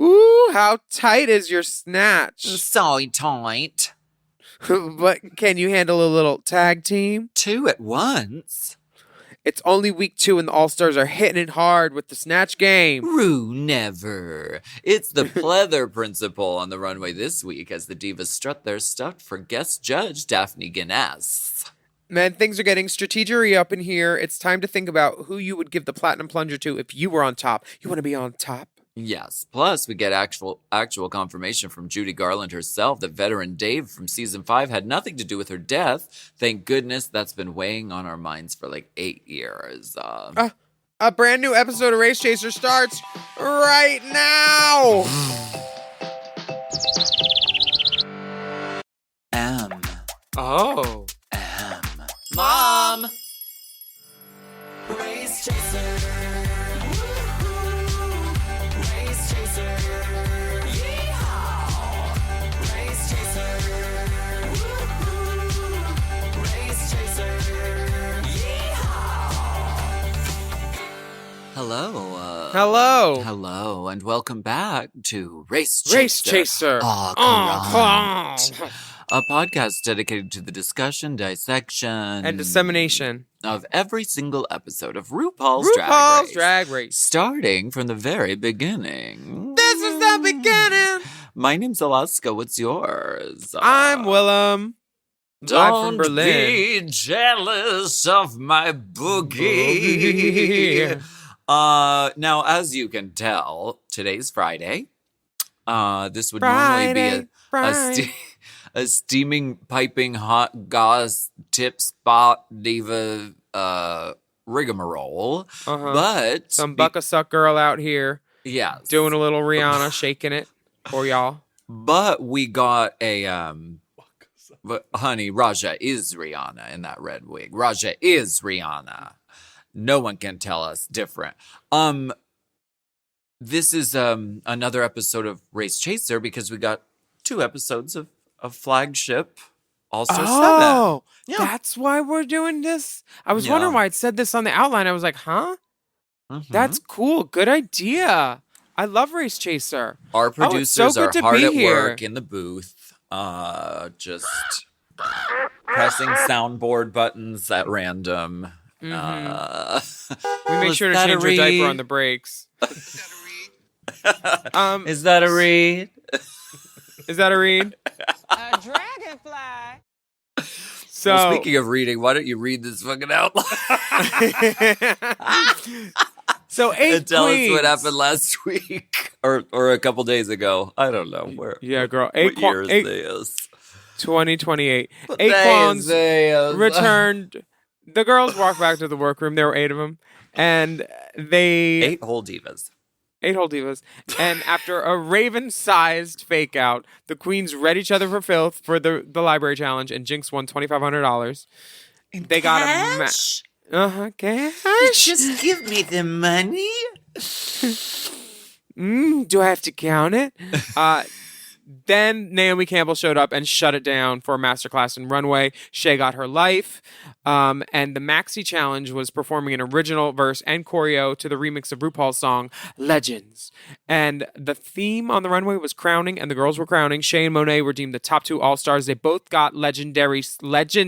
Ooh, how tight is your snatch? So tight. But can you handle a little tag team? 2 at once? It's only week 2 and the All-Stars are hitting it hard with the snatch game. Rue never. It's the Pleather Principle on the runway this week as the divas strut their stuff for guest judge Daphne Guinness. Man, things are getting strategery up in here. It's time to think about who you would give the platinum plunger to if you were on top. You want to be on top? Yes. Plus, we get actual confirmation from Judy Garland herself that veteran Dave from season 5 had nothing to do with her death. Thank goodness. That's been weighing on our minds for like 8 years. A brand new episode of Race Chaser starts right now. Oh. Mom! Race Chaser. Race Chaser. Yeehaw. Race Chaser. Race Chaser. Yeehaw. Hello. Hello, and welcome back to Race Chaser. Race Chaser. A podcast dedicated to the discussion, dissection, And dissemination of every single episode of RuPaul's Drag Race. Starting from the very beginning. This is the beginning. My name's Alaska. What's yours? I'm Willam. Live from Don't Berlin. be jealous of my boogie. Now, as you can tell, today's Friday. This would normally be a steaming, piping, hot goss tip spot diva rigmarole. But Some buck-a-suck girl out here yes, doing a little Rihanna, shaking it for y'all. But we got a but honey, Raja is Rihanna in that red wig. Raja is Rihanna. No one can tell us different. This is another episode of Race Chaser because we got 2 episodes of flagship All-Star 7. Oh, Yeah. that's why we're doing this? I was Yeah. wondering why it said this on the outline. I was like, huh? Mhm. That's cool. Good idea. I love Race Chaser. Our it's producers so good are to hard be at here. work in the booth, just pressing soundboard buttons at random. We make Was sure to that a change our diaper read? on the breaks. Is that a read? Is that a read? A dragonfly. So, Well, speaking of reading, why don't you read this fucking outline so 8 and tell queens. us what happened last week or a couple days ago? I don't know where. Yeah, girl. What year is this? 2028. What 8 day queens is this? returned. The girls walked back to the workroom. There were 8 of them. And they... 8 whole divas. 8 whole divas. And after a Raven-sized fake-out, the queens read each other for filth for the library challenge, and Jinx won $2,500. They got a Cash? cash. Just give me the money. Do I have to count it? Then Naomi Campbell showed up and shut it down for a masterclass in runway. Shay got her life. And the Maxi Challenge was performing an original verse and choreo to the remix of RuPaul's song, Legends. And the theme on the runway was crowning, and the girls were crowning. Shay and Monet were deemed the top 2 All-Stars. They both got legend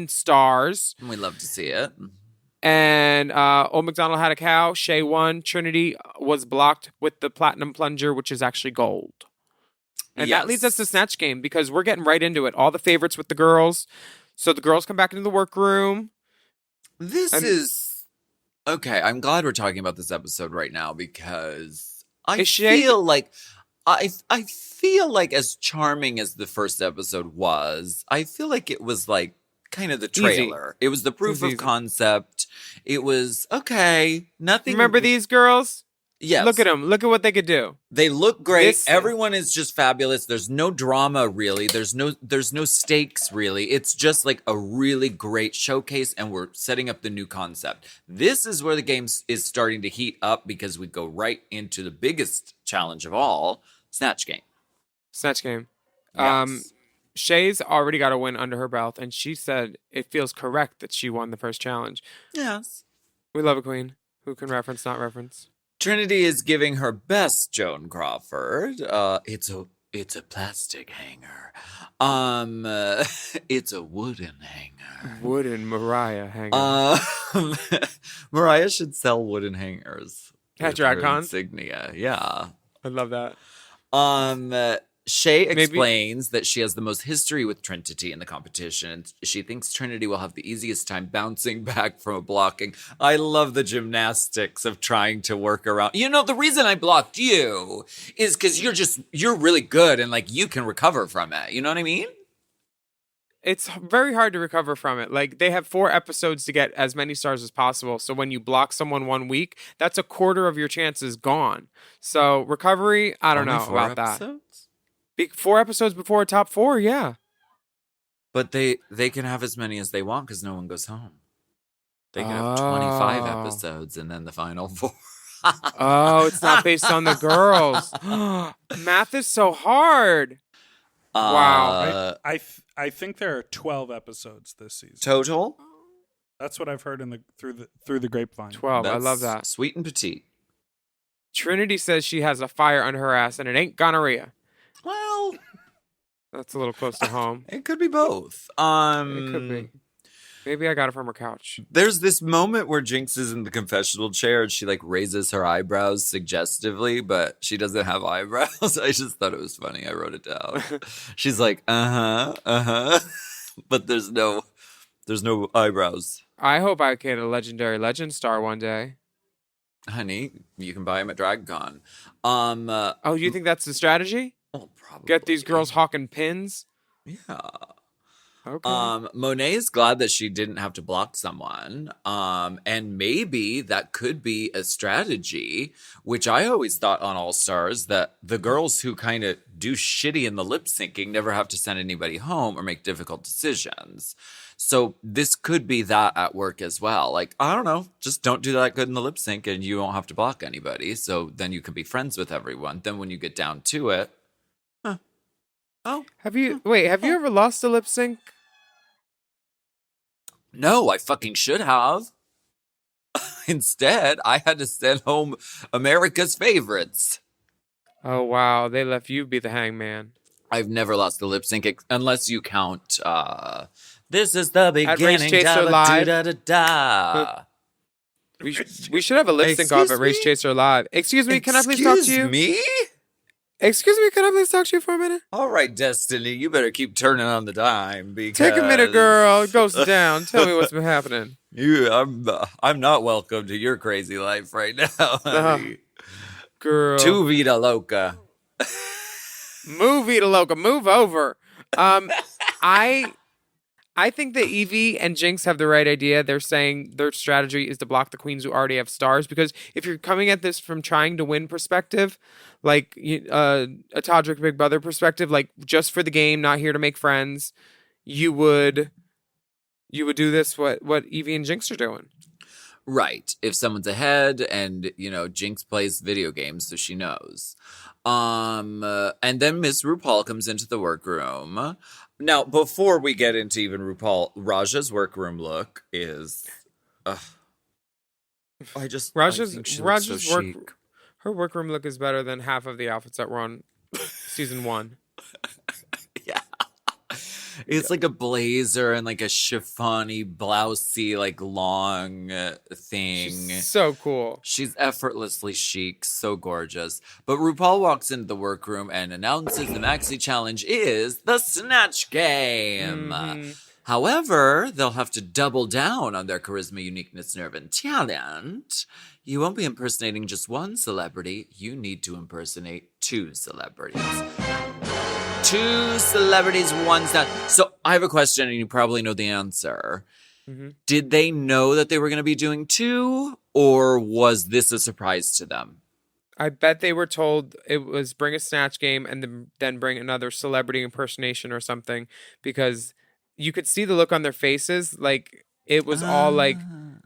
stars. We love to see it. And Old McDonald had a cow. Shay won. Trinity was blocked with the platinum plunger, which is actually gold. And that leads us to Snatch Game because we're getting right into it. All the favorites with the girls. So the girls come back into the workroom. This is okay. I'm glad we're talking about this episode right now because I feel like I feel like as charming as the first episode was, I feel like it was like kind of the trailer. It was the proof of concept. It was okay. Nothing. Remember these girls? Yes. Look at them. Look at what they could do. They look great. Everyone is just fabulous. There's no drama really. There's no stakes really. It's just like a really great showcase and we're setting up the new concept. This is where the game is starting to heat up because we go right into the biggest challenge of all, Snatch Game. Snatch Game. Yes. Shay's already got a win under her belt and she said it feels correct that she won the first challenge. Yes. We love a queen who can reference, not reference. Trinity is giving her best Joan Crawford. It's a plastic hanger. It's a wooden hanger. Wooden Mariah hanging. Mariah should sell wooden hangers. At with her DragCon? insignia. Yeah. I love that. Shay Maybe- explains that she has the most history with Trinity in the competition, and she thinks Trinity will have the easiest time bouncing back from a blocking. I love the gymnastics of trying to work around. You know, the reason I blocked you is because you're really good and like you can recover from it. You know what I mean? It's very hard to recover from it. Like, they have 4 episodes to get as many stars as possible. So when you block someone 1 week, that's a quarter of your chances gone. So recovery, I don't Only know 4 about episodes? that. 4 episodes before top 4, yeah. But they can have as many as they want because no one goes home. They can have 25 Oh. episodes and then the final 4. Oh, it's not based on the girls. Math is so hard. Wow. I think there are 12 episodes this season. Total? That's what I've heard through the grapevine. 12. I love that. Sweet and petite. Trinity says she has a fire under her ass and it ain't gonorrhea. Well, That's a little close to home. it could be both. It could be. Maybe I got it from her couch. There's this moment where Jinx is in the confessional chair and she like raises her eyebrows suggestively, but she doesn't have eyebrows. I just thought it was funny. I wrote it down. She's like, but there's no eyebrows. I hope I get a legendary legend star one day. Honey, you can buy them at DragCon. Oh, you think that's the strategy? Well, probably. Get these girls hawking pins? Yeah. Okay. Monet is glad that she didn't have to block someone. And maybe that could be a strategy, which I always thought on All Stars that the girls who kind of do shitty in the lip syncing never have to send anybody home or make difficult decisions. So this could be that at work as well. Like, I don't know, just don't do that good in the lip sync and you won't have to block anybody. So then you can be friends with everyone. Then when you get down to it, Have you ever lost a lip sync? no, I fucking should have. Instead, I had to send home America's favorites. Oh wow, they left you be the hangman. I've never lost a lip sync unless you count. This is the Race beginning. Chaser Live. Da-da-da-da. We should have a lip sync off Excuse at Race me? Chaser Live. Excuse me, can I please talk to you? Excuse me? Excuse me, can I please talk to you for a minute? All right, Destiny, you better keep turning on the dime because Take a minute, girl. Go sit down. Tell me what's been happening. I'm not welcome to your crazy life right now, honey. Girl. Tu vida loca. Move, Vita Loca. Move over. I think that Evie and Jinx have the right idea. They're saying their strategy is to block the queens who already have stars, because if you're coming at this from trying to win perspective, like a Todrick Big Brother perspective, like just for the game, not here to make friends, you would do this what Evie and Jinx are doing. Right. If someone's ahead and, Jinx plays video games, so she knows. And then Miss RuPaul comes into the workroom. Now, before we get into even RuPaul, Raja's workroom look is... I think she looks so chic. Her workroom look is better than half of the outfits that were on season 1. Yeah. It's like a blazer and like a chiffon-y, blousey, like long thing. She's so cool. She's effortlessly chic, so gorgeous. But RuPaul walks into the workroom and announces the maxi challenge is the Snatch game. Mm-hmm. However, they'll have to double down on their charisma, uniqueness, nerve, and talent. You won't be impersonating just one celebrity. You need to impersonate 2 celebrities. 2 celebrities, 1 star. So I have a question, and you probably know the answer. Mm-hmm. Did they know that they were going to be doing 2, or was this a surprise to them? I bet they were told it was bring a Snatch game and then bring another celebrity impersonation or something, because you could see the look on their faces. Like it was all like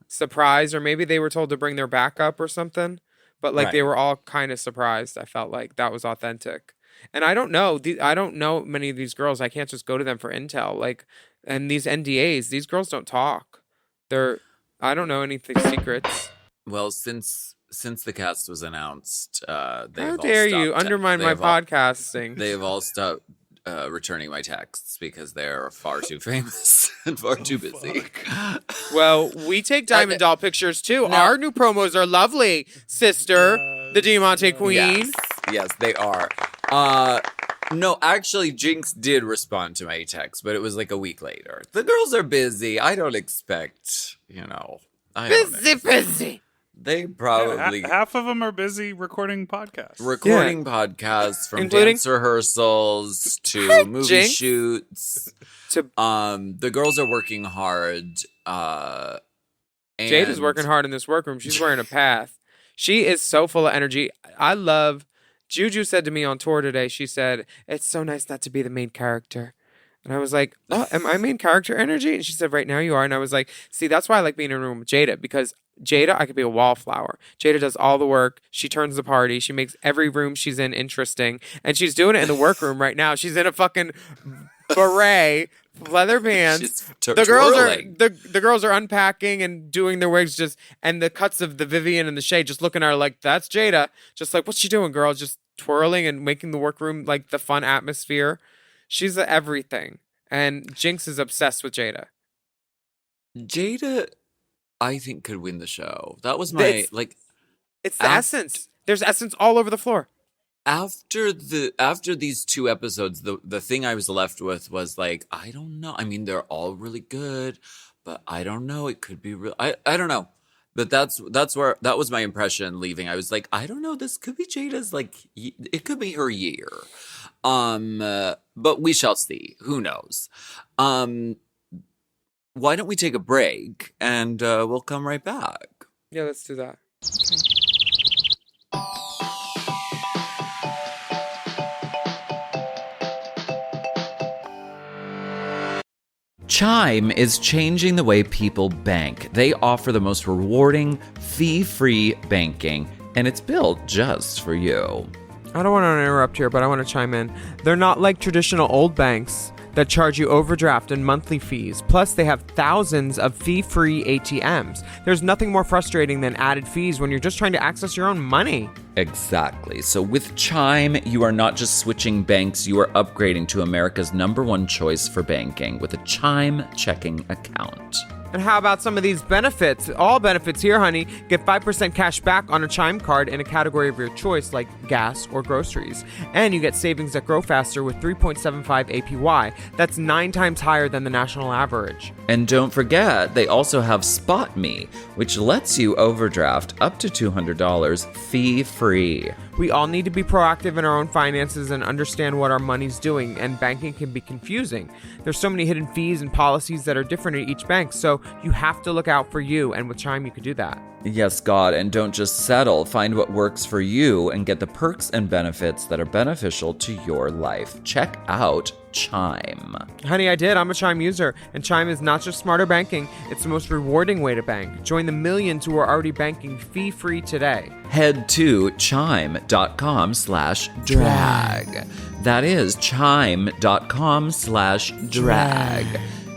surprise, or maybe they were told to bring their backup or something. But like they were all kind of surprised. I felt like that was authentic. And I don't know. I don't know many of these girls. I can't just go to them for intel. Like, and these NDAs, these girls don't talk. I don't know any secrets. Well, since since the cast was announced, How dare you undermine my podcasting? They've all stopped returning my texts because they're far too famous and far too busy. Well, we take Diamond Doll pictures too. No. Our new promos are lovely, sister. The Diamante Queen. Yes, they are. No, actually, Jinx did respond to my text, but it was like a week later. The girls are busy. I don't expect, Busy. They probably half of them are busy recording podcasts. Podcasts from Including dance rehearsals to movie Jinx. shoots. The girls are working hard. Jade is working hard in this workroom. She's wearing a path. She is so full of energy. I love. Juju said to me on tour today, she said, "It's so nice not to be the main character." And I was like, "Oh, am I main character energy?" And she said, "Right now you are." And I was like, "See, that's why I like being in a room with Jada, because Jada, I could be a wallflower. Jada does all the work. She turns the party. She makes every room she's in interesting. And she's doing it in the workroom right now. She's in a fucking beret, leather pants. The girls are unpacking and doing their wigs, and the cuts of the Vivian and the Shay just looking at her like, that's Jada. Just like, what's she doing, girl? Just twirling and making the workroom like the fun atmosphere. She's everything. And Jinx is obsessed with Jada. Jada, I think, could win the show. That was my It's the essence. There's essence all over the floor. After these two episodes, the thing I was left with was like, I don't know. I mean, they're all really good, but I don't know. It could be real. I don't know. But that was my impression leaving. I was like, I don't know. This could be Jada's, it could be her year. But we shall see. Who knows? Why don't we take a break and we'll come right back? Yeah, let's do that. Okay. Chime is changing the way people bank. They offer the most rewarding, fee-free banking, and it's built just for you. I don't want to interrupt here, but I want to chime in. They're not like traditional old banks that charge you overdraft and monthly fees. Plus, they have thousands of fee-free ATMs. There's nothing more frustrating than added fees when you're just trying to access your own money. Exactly. So with Chime, you are not just switching banks, you are upgrading to America's #1 choice for banking with a Chime checking account. And how about some of these benefits? All benefits here, honey. Get 5% cash back on a Chime card in a category of your choice, like gas or groceries. And you get savings that grow faster with 3.75 APY. That's 9 times higher than the national average. And don't forget, they also have Spot Me, which lets you overdraft up to $200 fee-free. We all need to be proactive in our own finances and understand what our money's doing, and banking can be confusing. There's so many hidden fees and policies that are different at each bank, so you have to look out for you, and with Chime you could do that. Yes, God, and don't just settle. Find what works for you and get the perks and benefits that are beneficial to your life. Check out Chime. Honey, I did. I'm a Chime user, and Chime is not just smarter banking, it's the most rewarding way to bank. Join the millions who are already banking fee-free today. Head to chime.com/drag. That is chime.com/drag.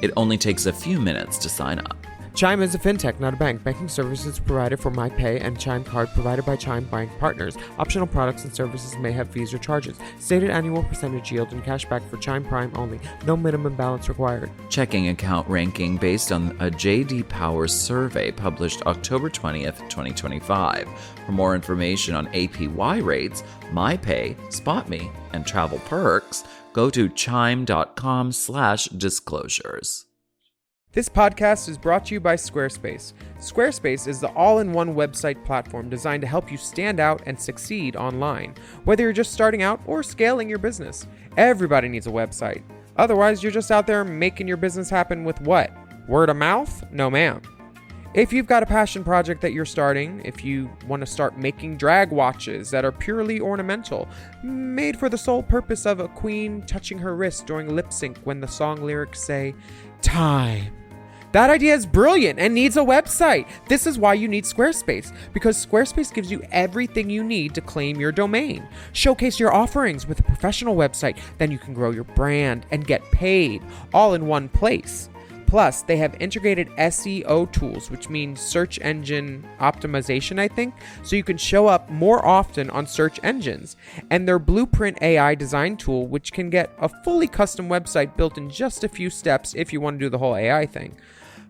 It only takes a few minutes to sign up. Chime is a fintech, not a bank. Banking services provided for MyPay and Chime Card provided by Chime Bank Partners. Optional products and services may have fees or charges. Stated annual percentage yield and cashback for Chime Prime only. No minimum balance required. Checking account ranking based on a J.D. Power survey published October 20th, 2025. For more information on APY rates, MyPay, SpotMe, and travel perks, go to chime.com/disclosures. This podcast is brought to you by Squarespace. Squarespace is the all-in-one website platform designed to help you stand out and succeed online. Whether you're just starting out or scaling your business, everybody needs a website. Otherwise, you're just out there making your business happen with what? Word of mouth? No, ma'am. If you've got a passion project that you're starting, if you want to start making drag watches that are purely ornamental, made for the sole purpose of a queen touching her wrist during lip sync when the song lyrics say, time. That idea is brilliant and needs a website. This is why you need Squarespace, because Squarespace gives you everything you need to claim your domain. Showcase your offerings with a professional website, then you can grow your brand and get paid all in one place. Plus, they have integrated SEO tools, which means search engine optimization, I think, so you can show up more often on search engines. And their Blueprint AI design tool, which can get a fully custom website built in just a few steps if you want to do the whole AI thing.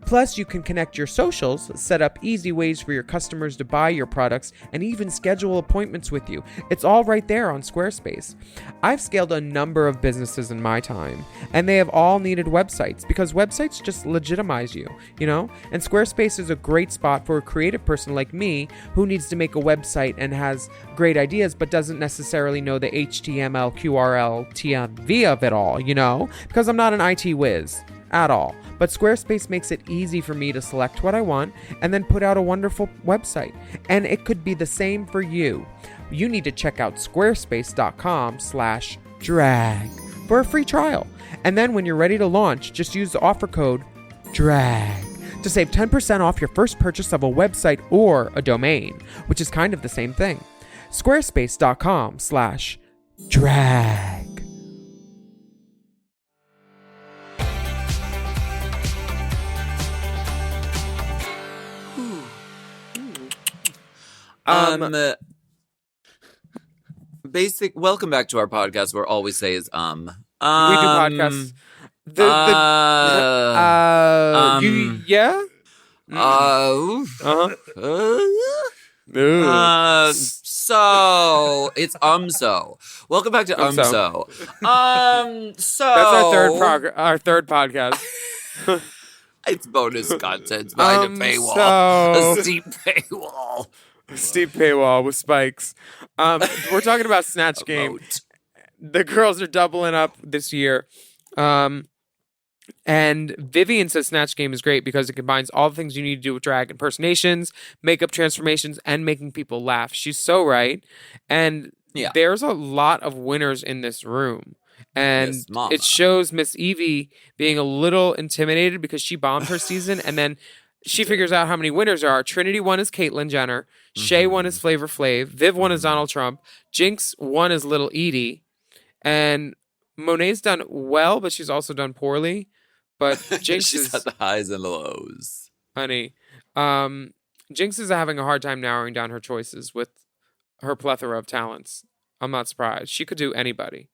Plus, you can connect your socials, set up easy ways for your customers to buy your products, and even schedule appointments with you. It's all right there on Squarespace. I've scaled a number of businesses in my time, and they have all needed websites because websites just legitimize you, you know? And Squarespace is a great spot for a creative person like me who needs to make a website and has great ideas but doesn't necessarily know the HTML, QRL, TMV of it all, you know? Because I'm not an IT whiz at all. But Squarespace makes it easy for me to select what I want and then put out a wonderful website. And it could be the same for you. You need to check out squarespace.com/drag for a free trial. And then when you're ready to launch, just use the offer code DRAG to save 10% off your first purchase of a website or a domain, which is kind of the same thing. Squarespace.com/drag. Welcome back to our podcast where all we say is We do podcasts. Yeah? So it's so. Welcome back to so. So That's our third podcast. It's bonus content behind a paywall. A steep paywall. Steep paywall with spikes. We're talking about Snatch Game. Moat. The girls are doubling up this year. And Vivian says Snatch Game is great because it combines all the things you need to do with drag impersonations, makeup transformations, and making people laugh. She's so right. And there's a lot of winners in this room. And it shows Miss Evie being a little intimidated because she bombed her season. And then she figures out how many winners there are. Trinity won as Caitlyn Jenner. Shay won as Flavor Flav. Viv won as Donald Trump. Jinx won as Little Edie. And Monet's done well, but she's also done poorly. But Jinx she's got the highs and the lows. Honey. Jinx is having a hard time narrowing down her choices with her plethora of talents. I'm not surprised. She could do anybody.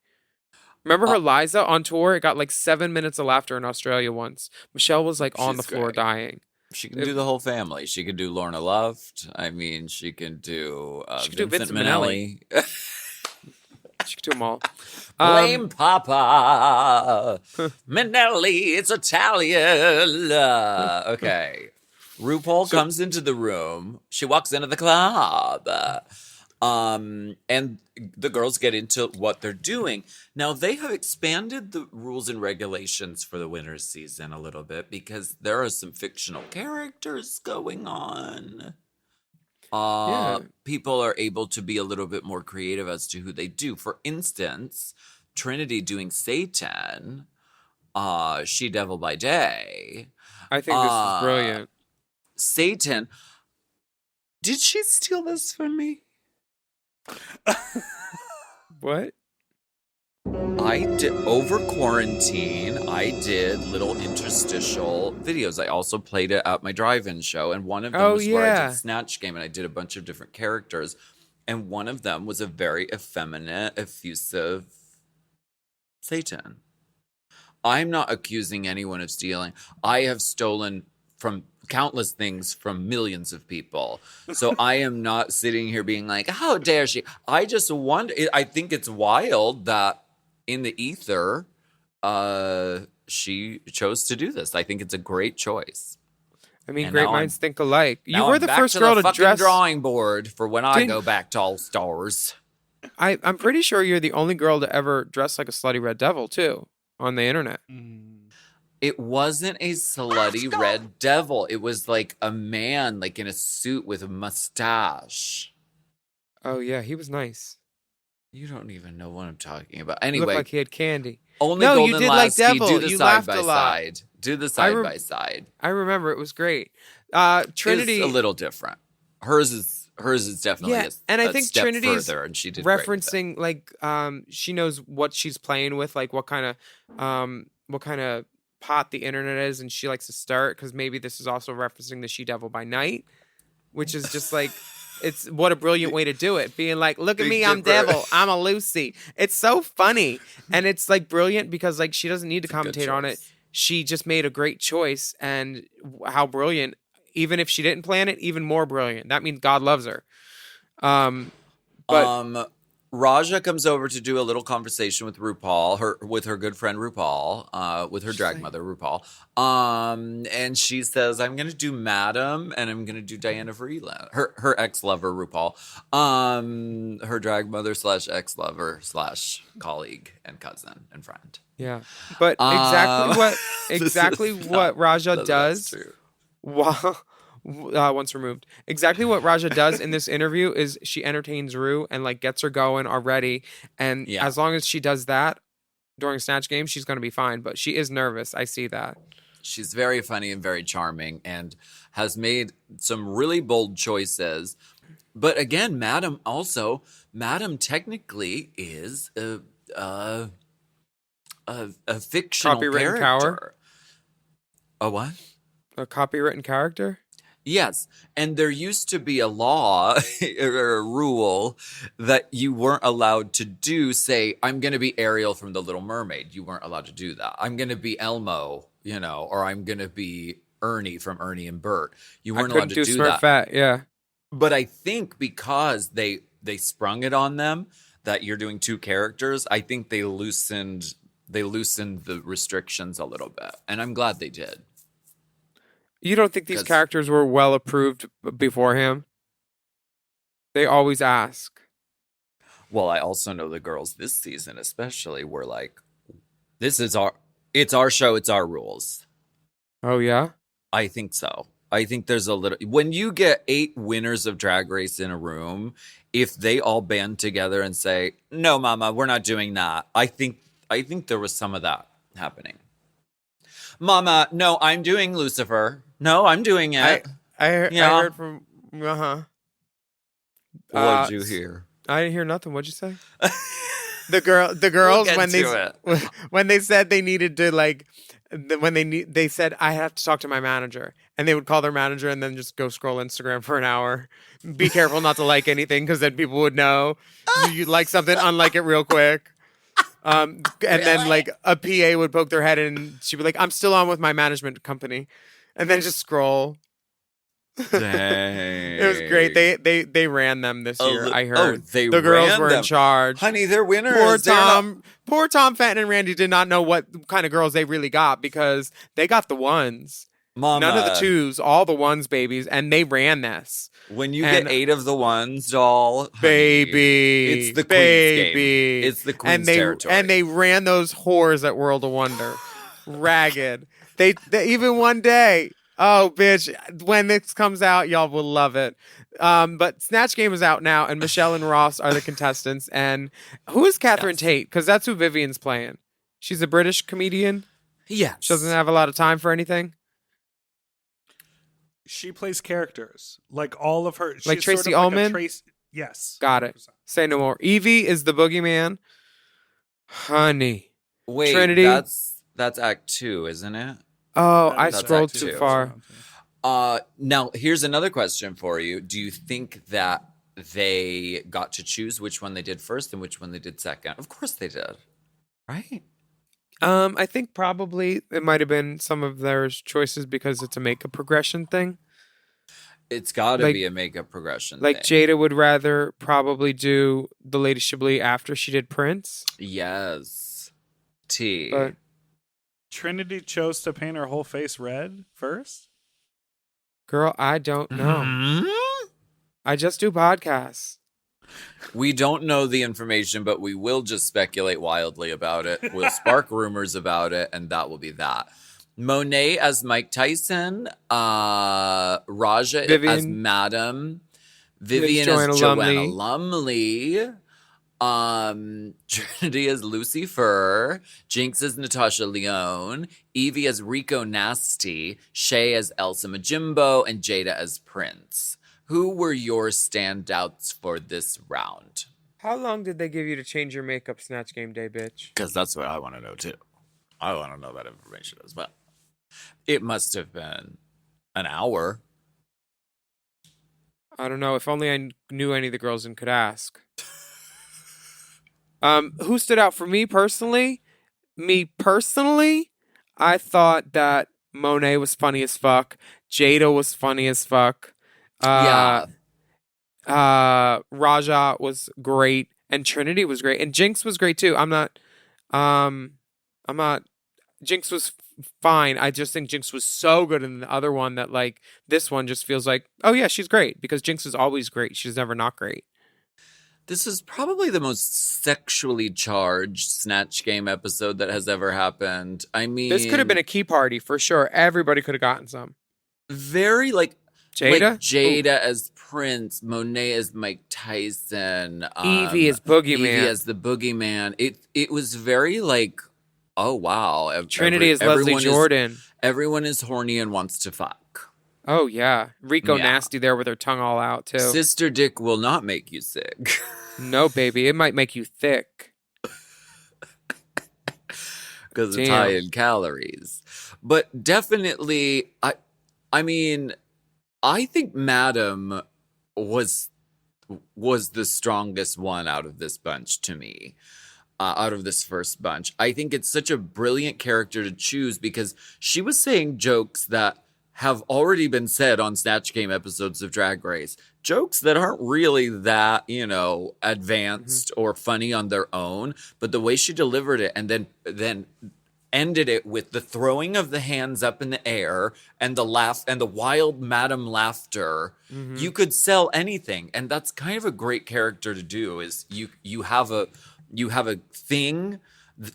Remember her Liza on tour? It got like 7 minutes of laughter in Australia once. Michelle was like on the floor dying. She can do the whole family. She could do Lorna Luft. I mean, she can do Vincent Minnelli. She could do them all. Blame Papa. Minnelli, it's Italian. Okay. RuPaul comes into the room. She walks into the club. And the girls get into what they're doing. Now, they have expanded the rules and regulations for the winter's season a little bit because there are some fictional characters going on. People are able to be a little bit more creative as to who they do. For instance, Trinity doing Satan, She Devil by Day. I think this is brilliant. Satan, did she steal this from me? What? I did over quarantine. I did little interstitial videos. I also played it at my drive-in show, and one of them was where I did Snatch Game, and I did a bunch of different characters. And one of them was a very effeminate, effusive Satan. I'm not accusing anyone of stealing. I have stolen from countless things from millions of people. So I am not sitting here being like, how dare she? I just wonder, I think it's wild that in the ether, she chose to do this. I think it's a great choice. I mean, great minds think alike. You were the back first to girl the to fucking dress. drawing board for when I go back to All Stars. I'm pretty sure you're the only girl to ever dress like a slutty red devil too on the internet. It wasn't a slutty red devil. It was like a man, like in a suit with a mustache. Oh yeah, he was nice. You don't even know what I'm talking about. He Anyway, looked like he had candy. only No, you Golden did like Lassie. Devil. Do the You side laughed by a lot. side. Do the side by side. I remember it was great. Trinity It's a little different. Hers is definitely and I a think step Trinity's further, and she did great with it. referencing like she knows what she's playing with, like what kind of pot the internet is, and she likes to start, because maybe this is also referencing the She Devil by Night, which is just like, it's what a brilliant way to do it. Being like, look at Big me, I'm Dipper. Devil, I'm a Lucy. It's so funny. And it's like brilliant because like she doesn't need to It's a good commentate on it. choice. She just made a great choice, and how brilliant. Even if she didn't plan it, even more brilliant. That means God loves her. But Raja comes over to do a little conversation with RuPaul, with her good friend RuPaul, with her drag mother RuPaul. And she says, "I'm gonna do Madam, and I'm gonna do Diana Vreeland, her ex-lover RuPaul, her drag mother / ex-lover / colleague and cousin and friend." yeah, but exactly what Raja That's does. true. Once removed. Exactly what Raja does in this interview is she entertains Rue and like gets her going already. And Yeah. as long as she does that during Snatch Game, she's going to be fine. But she is nervous. I see that. She's very funny and very charming and has made some really bold choices. But again, Madam technically is a fictional Copywritten character. A what? A copywritten character. Yes. And there used to be a law or a rule that you weren't allowed to do, say, I'm going to be Ariel from The Little Mermaid. You weren't allowed to do that. I'm going to be Elmo, or I'm going to be Ernie from Ernie and Bert. You weren't allowed to do Smart that. Fat. Yeah. But I think because they sprung it on them that you're doing two characters, I think they loosened the restrictions a little bit. And I'm glad they did. You don't think these 'Cause- characters were well approved beforehand? They always ask. Well, I also know the girls this season especially were like, it's our show, it's our rules. Oh, yeah? I think so. I think there's a little, when you get 8 winners of Drag Race in a room, if they all band together and say, no, mama, we're not doing that. I think there was some of that happening. Mama, no, I'm doing Lucifer. No, I'm doing it. I Yeah. heard from... Uh-huh. What'd you hear? I didn't hear nothing. What'd you say? The girls We'll when get they to when they said they needed to they said I have to talk to my manager, and they would call their manager and then just go scroll Instagram for an hour. Be careful not to like anything, because then people would know you like something, unlike it real quick. And then like a PA would poke their head in, and she'd be like, "I'm still on with my management company," and then just scroll. Dang. It was great. They ran them this year. I heard they the girls ran were them. in charge. Honey, they're winners. Poor Tom Fenton and Randy did not know what kind of girls they really got, because they got the ones. Mama, None of the twos, all the ones, babies, and they ran this. when you And- get 8 of the ones, doll, honey, Baby. it's the Queen's baby. game. It's the Queen's And they territory. and they ran those whores at World of Wonder. Ragged. They even one day. Oh, bitch. When this comes out, y'all will love it. But Snatch Game is out now, and Michelle and Ross are the contestants. And who is Catherine Tate? Because that's who Vivian's playing. She's a British comedian. Yes. She doesn't have a lot of time for anything. She plays characters. Like all of her. Like she's Tracy sort of Ullman? Yes. Got it. 100%. Say no more. Evie is the boogeyman. Honey. Wait, Trinity? that's Act 2, isn't it? Oh, That I is scrolled Act too two. far. Now, here's another question for you. Do you think that they got to choose which one they did first and which one they did second? Of course they did. Right? I think probably it might have been some of their choices because it's a makeup progression thing. It's got to Like- be a makeup progression Like thing. Jada would rather probably do the Lady Chablis after she did Prince. Yes. T. But Trinity chose to paint her whole face red first. girl, I don't know. Mhm. I just do podcasts. We don't know the information, but we will just speculate wildly about it. We'll spark rumors about it, and that will be that. Monet as Mike Tyson, Raja Vivian. as Madam, Vivian Joanna as Joanna Lumley, Trinity as Lucy Fur, Jinx as Natasha Leone, Evie as Rico Nasty, Shay as Elsa Majimbo, and Jada as Prince. Who were your standouts for this round? How long did they give you to change your makeup Snatch Game Day, bitch? Because that's what I want to know too. I want to know that information as well. It must have been an hour. I don't know. If only I knew any of the girls and could ask. Who stood out for me personally? I thought that Monet was funny as fuck. Jada was funny as fuck. Yeah. Raja was great, and Trinity was great, and Jinx was great too. I'm not. Jinx was fine. I just think Jinx was so good in the other one that like this one just feels like, oh yeah, she's great because Jinx is always great. She's never not great. This is probably the most sexually charged Snatch Game episode that has ever happened. I mean, This could have been a key party for sure. Everybody could have gotten some. very like Jada? like Jada as Prince, Monet as Mike Tyson, Evie as Boogeyman. Evie as the Boogeyman. It was very like, oh wow. Trinity is Leslie Jordan. Everyone is horny and wants to fuck. Oh yeah, Rico Yeah. Nasty there with her tongue all out too. Sister Dick will not make you sick. No, baby, it might make you thick. Because it's Damn. high in calories. But definitely, I mean, I think Madam was the strongest one out of this bunch to me. Out of this first bunch. I think it's such a brilliant character to choose because she was saying jokes that have already been said on Snatch Game episodes of Drag Race. Jokes that aren't really that, advanced or funny on their own, but the way she delivered it and then ended it with the throwing of the hands up in the air and the laugh and the wild madam laughter. You could sell anything, and that's kind of a great character to do. Is you have a thing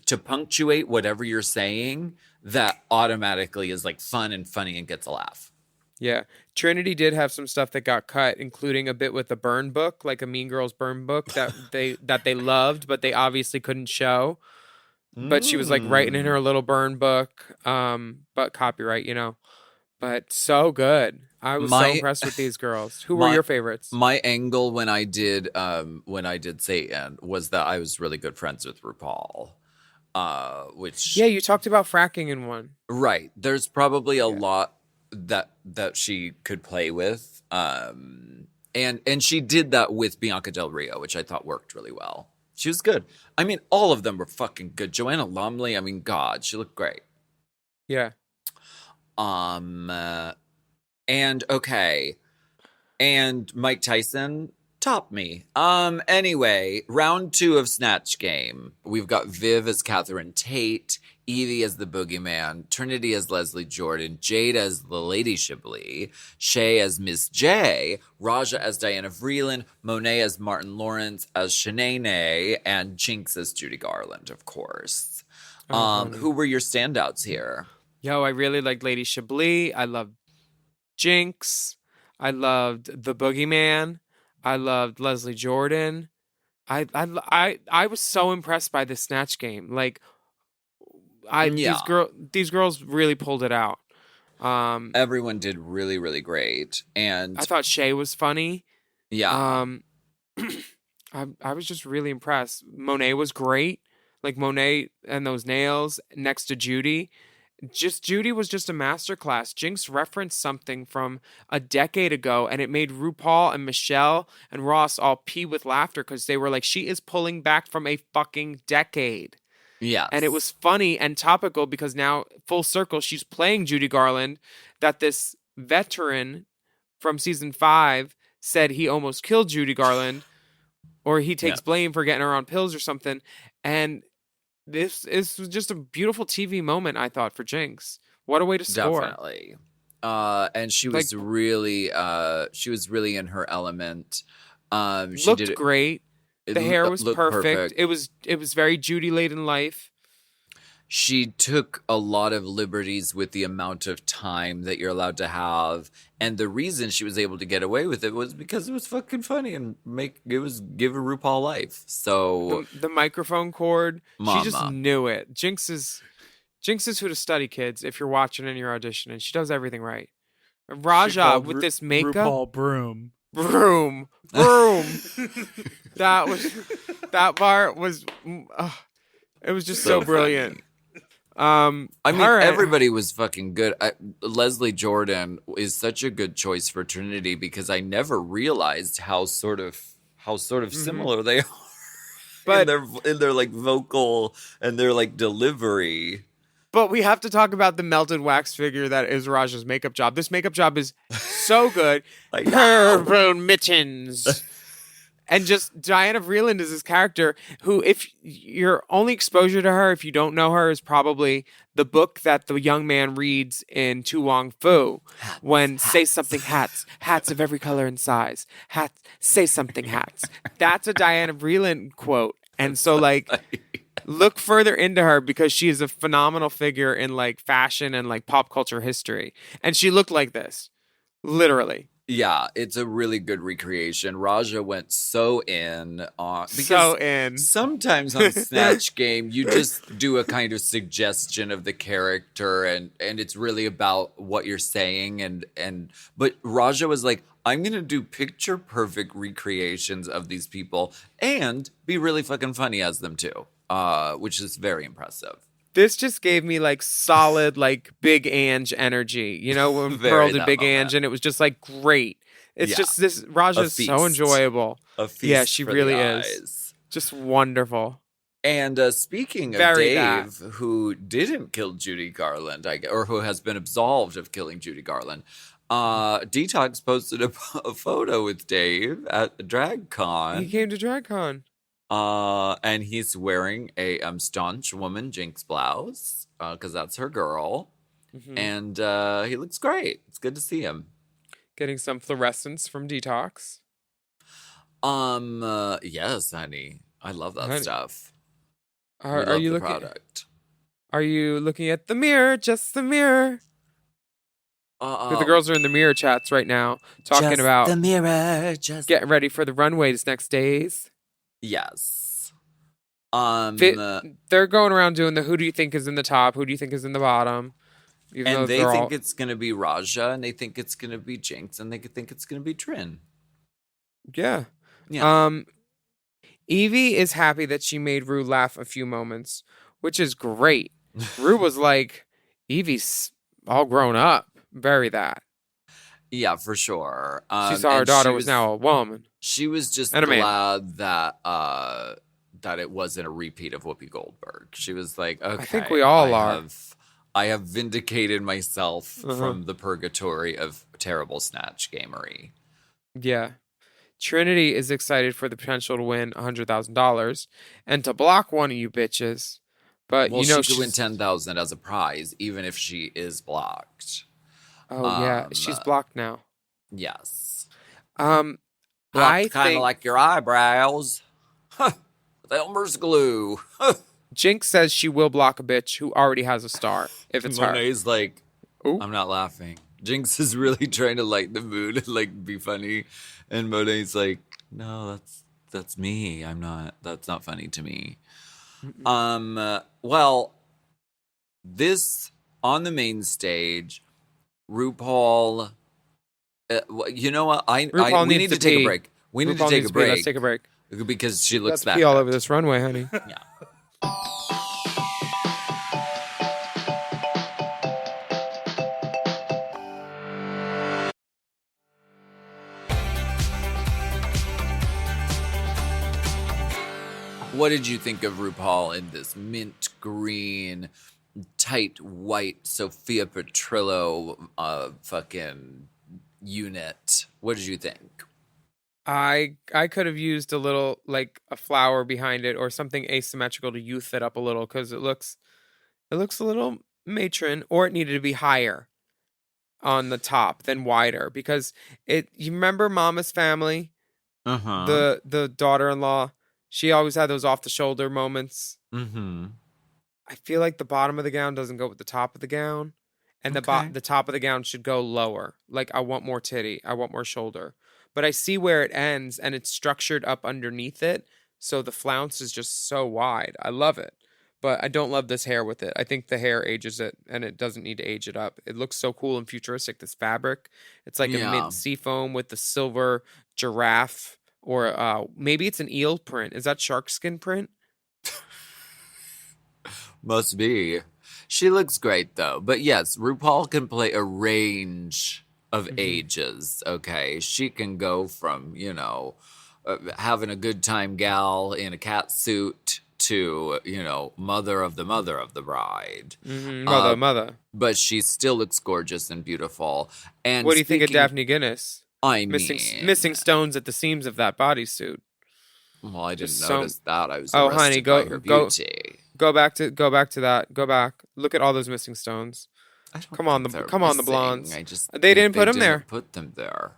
to punctuate whatever you're saying that automatically is like fun and funny and gets a laugh. Yeah, Trinity did have some stuff that got cut, including a bit with the burn book, like a Mean Girls burn book that they loved, but they obviously couldn't show. But she was like writing in her little burn book, but copyright, But so good. I was so impressed with these girls. Who were your favorites? My angle when I did Satan was that I was really good friends with RuPaul. Which Yeah, you talked about fracking in one. right. There's probably a lot that she could play with. And she did that with Bianca Del Rio, which I thought worked really well. She was good. I mean, all of them were fucking good. Joanna Lumley, I mean, God, she looked great. Yeah. And okay. And Mike Tyson topped me. Anyway, round 2 of Snatch Game. We've got Viv as Catherine Tate, Evie as the Boogeyman, Trinity as Leslie Jordan, Jade as the Lady Chablis, Shay as Miss J, Raja as Diana Vreeland, Monet as Martin Lawrence, as Shanae, and Jinx as Judy Garland, of course. Who were your standouts here? Yo, I really liked Lady Chablis. I loved Jinx. I loved the Boogeyman. I loved Leslie Jordan. I was so impressed by the Snatch Game. Like, these girls really pulled it out. Everyone did really, really great, and I thought Shay was funny. yeah, I was just really impressed. Monet was great. Like Monet and those nails next to Judy. Judy was just a masterclass. Jinx referenced something from a decade ago, and it made RuPaul and Michelle and Ross all pee with laughter because they were like, she is pulling back from a fucking decade. yeah, And it was funny and topical because now, full circle, she's playing Judy Garland, that this veteran from season 5 said he almost killed Judy Garland, or he takes blame for getting her on pills or something. And this is just a beautiful TV moment, I thought, for Jinx. What a way to score. definitely. And she was really in her element. She Looked did it, great. The hair was looked perfect. It was very Judy late in life. She took a lot of liberties with the amount of time that you're allowed to have, and the reason she was able to get away with it was because it was fucking funny and give a RuPaul life. So The microphone cord, Mama. she just knew it. Jinx is who to study, kids, if you're watching and you're auditioning. She does everything right. And She Raja called with this makeup. RuPaul Broom. Broom. That part was it was just so So brilliant. funny. I mean, her and- everybody was fucking good. Leslie Jordan is such a good choice for Trinity because I never realized how sort of similar they are But in their like vocal and their like delivery. But we have to talk about the melted wax figure that is Raja's makeup job. This makeup job is so good. I know. Purple mittens. And just Diana Vreeland is this character who, if your only exposure to her, if you don't know her, is probably the book that the young man reads in Tu Wong Fu when say something hats of every color and size. Hats, say something hats. That's a Diana Vreeland quote. And so like look further into her because she is a phenomenal figure in like fashion and like pop culture history. And she looked like this. Literally. Yeah, it's a really good recreation. Raja went so in on So in. Sometimes on Snatch Game, you just do a kind of suggestion of the character, and it's really about what you're saying. But Raja was like, I'm gonna do picture perfect recreations of these people and be really fucking funny as them too, which is very impressive. This just gave me like solid, like Big Ange energy. You know, when Very Pearl did that Big moment. Ange and it was just like great. It's Yeah. just this Raja A is so feast. enjoyable. A feast Yeah, she for the really is. eyes. Just wonderful. And speaking of Very Dave, who didn't kill Judy Garland, or who has been absolved of killing Judy Garland, Detox posted a photo with Dave at a drag He con. came to DragCon. And he's wearing a staunch woman Jinx blouse, because that's her girl. Mhm. And he looks great. It's good to see him. Getting some fluorescence from Detox. Yes, honey. I love that Honey. stuff. We Are love you the looking? product. Are you looking at the mirror? Just the mirror. 'Cause the girls are in the mirror chats right now, talking Just about the mirror, just getting ready for the runways next days. yes. They're going around doing the who do you think is in the top, who do you think is in the bottom, even though And they they're think all it's gonna be Raja, and they think it's gonna be Jinx, and they think it's gonna be Trin. yeah. Yeah. Evie is happy that she made Rue laugh a few moments, which is great. Rue was like, Evie's all grown up. Bury that. Yeah, for sure. She saw her and daughter she was now a woman. She was just And a man. glad that it wasn't a repeat of Whoopi Goldberg. She was like, okay, think we all are. I have vindicated myself Uh-huh. from the purgatory of terrible Snatch gamery. Yeah. Trinity is excited for the potential to win $100,000 and to block one of you bitches. But Well, you know she could win she's- 10,000 as a prize, even if she is blocked. Oh yeah, she's blocked now. Yes. I Blocked kind think of like your eyebrows. Huh. With Elmer's glue. Huh. Jinx says she will block a bitch who already has a star if it's her. Monet's like, Ooh. I'm not laughing. Jinx is really trying to lighten the mood and like be funny, and Monet's like, no, that's me. That's not funny to me. Well, this on the main stage, RuPaul. You know what? RuPaul we needs need to to take pee. a break. We need RuPaul to take needs a to pee. break Let's take a break. because she looks Let's that pee all bad. over this runway, honey. Yeah. What did you think of RuPaul in this mint green, tight white Sophia Petrillo fucking unit? What did you think? I could have used a little like a flower behind it or something asymmetrical to youth it up a little because it looks a little matron, or it needed to be higher on the top than wider because you remember Mama's Family, Uh-huh. the daughter-in-law, she always had those off the shoulder moments. Mm-hmm. I feel like the bottom of the gown doesn't go with the top of the gown, and Okay. the top of the gown should go lower. Like I want more titty, I want more shoulder. But I see where it ends and it's structured up underneath it, so the flounce is just so wide. I love it. But I don't love this hair with it. I think the hair ages it and it doesn't need to age it up. It looks so cool and futuristic, this fabric. It's like a Yeah. mint seafoam with the silver giraffe, or maybe it's an eel print. Is that shark skin print? Must be. She looks great though. But yes, RuPaul can play a range of ages. Okay, she can go from having a good time gal in a cat suit to mother of the bride. Mother. But she still looks gorgeous and beautiful. And What do you think of speaking- Daphne Guinness? I mean, Missing stones at the seams of that bodysuit. well, I didn't Just so- notice that. I was Oh, arrested honey, by her beauty. Go back to that. Go back. Look at all those missing stones. I don't Come on, think the they're blondes. missing. I just They think didn't put 'em there. Put them there.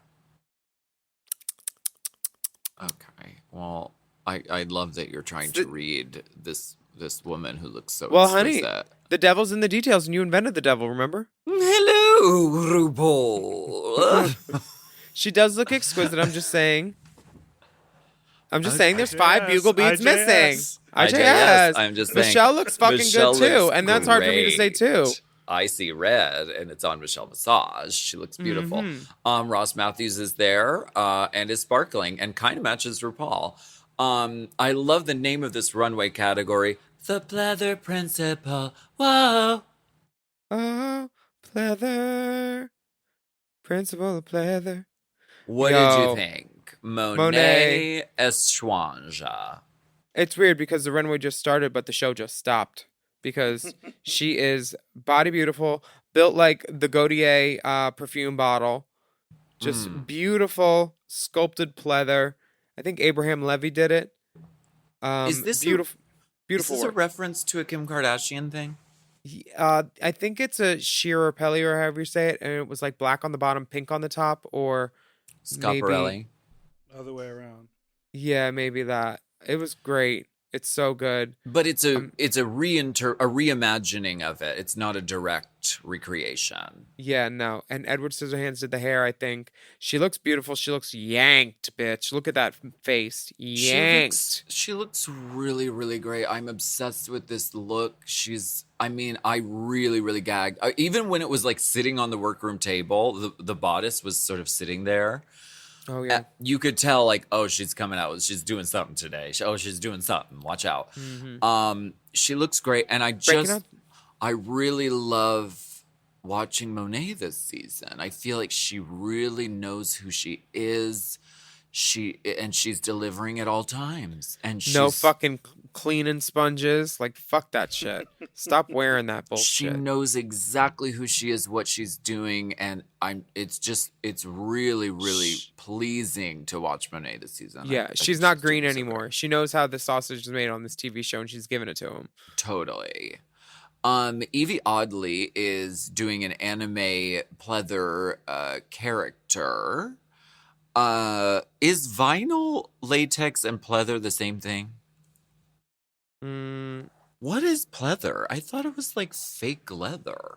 Okay. Well, I love that you're trying to read this woman who looks so Well, honey, exquisite. the devil's in the details, and you invented the devil. Remember? Hello, RuPaul. She does look exquisite. I'm just saying. There's 5 IJS, bugle beads missing. IJS. I'm just saying. Michelle looks fucking Michelle good too, looks and that's hard for me to say great. too. I see red, and it's on Michelle Visage. She looks beautiful. Mm-hmm. Ross Matthews is there and is sparkling and kind of matches RuPaul. I love the name of this runway category, the Pleather Principle. Whoa. Oh, pleather, principle of pleather. What did Yo. you think? Monet, Monet. Estranja. It's weird because the runway just started, but the show just stopped because she is body beautiful, built like the Gautier perfume bottle, just beautiful, sculpted pleather. I think Abraham Levy did it. Is this beautiful? Is Beautiful this a work. reference to a Kim Kardashian thing? I think it's a sheer or Pelly or however you say it, and it was like black on the bottom, pink on the top, or Scaparelli. Other way around. yeah, maybe that. It was great. It's so good. But it's a reimagining of it. It's not a direct recreation. Yeah, no. And Edward Scissorhands did the hair, I think. She looks beautiful. She looks yanked, bitch. Look at that face. Yanked. She looks really, really great. I'm obsessed with this look. I really, really gagged. Even when it was like sitting on the workroom table, the bodice was sort of sitting there. Oh, yeah. You could tell, like, oh, she's coming out. She's doing something today. She's doing something. Watch out. She looks great. And I really love watching Monet this season. I feel like she really knows who she is. She's delivering at all times. And No fucking cleaning sponges. Like, fuck that shit. Stop wearing that bullshit. she knows exactly who she is, what she's doing, and it's really, really pleasing to watch Monet this season. Yeah, I she's think not green doing so anymore. great. She knows how the sausage is made on this TV show, and she's giving it to him. Totally. Evie Oddly is doing an anime pleather character. Is vinyl, latex, and pleather the same thing? What is pleather? I thought it was like fake leather.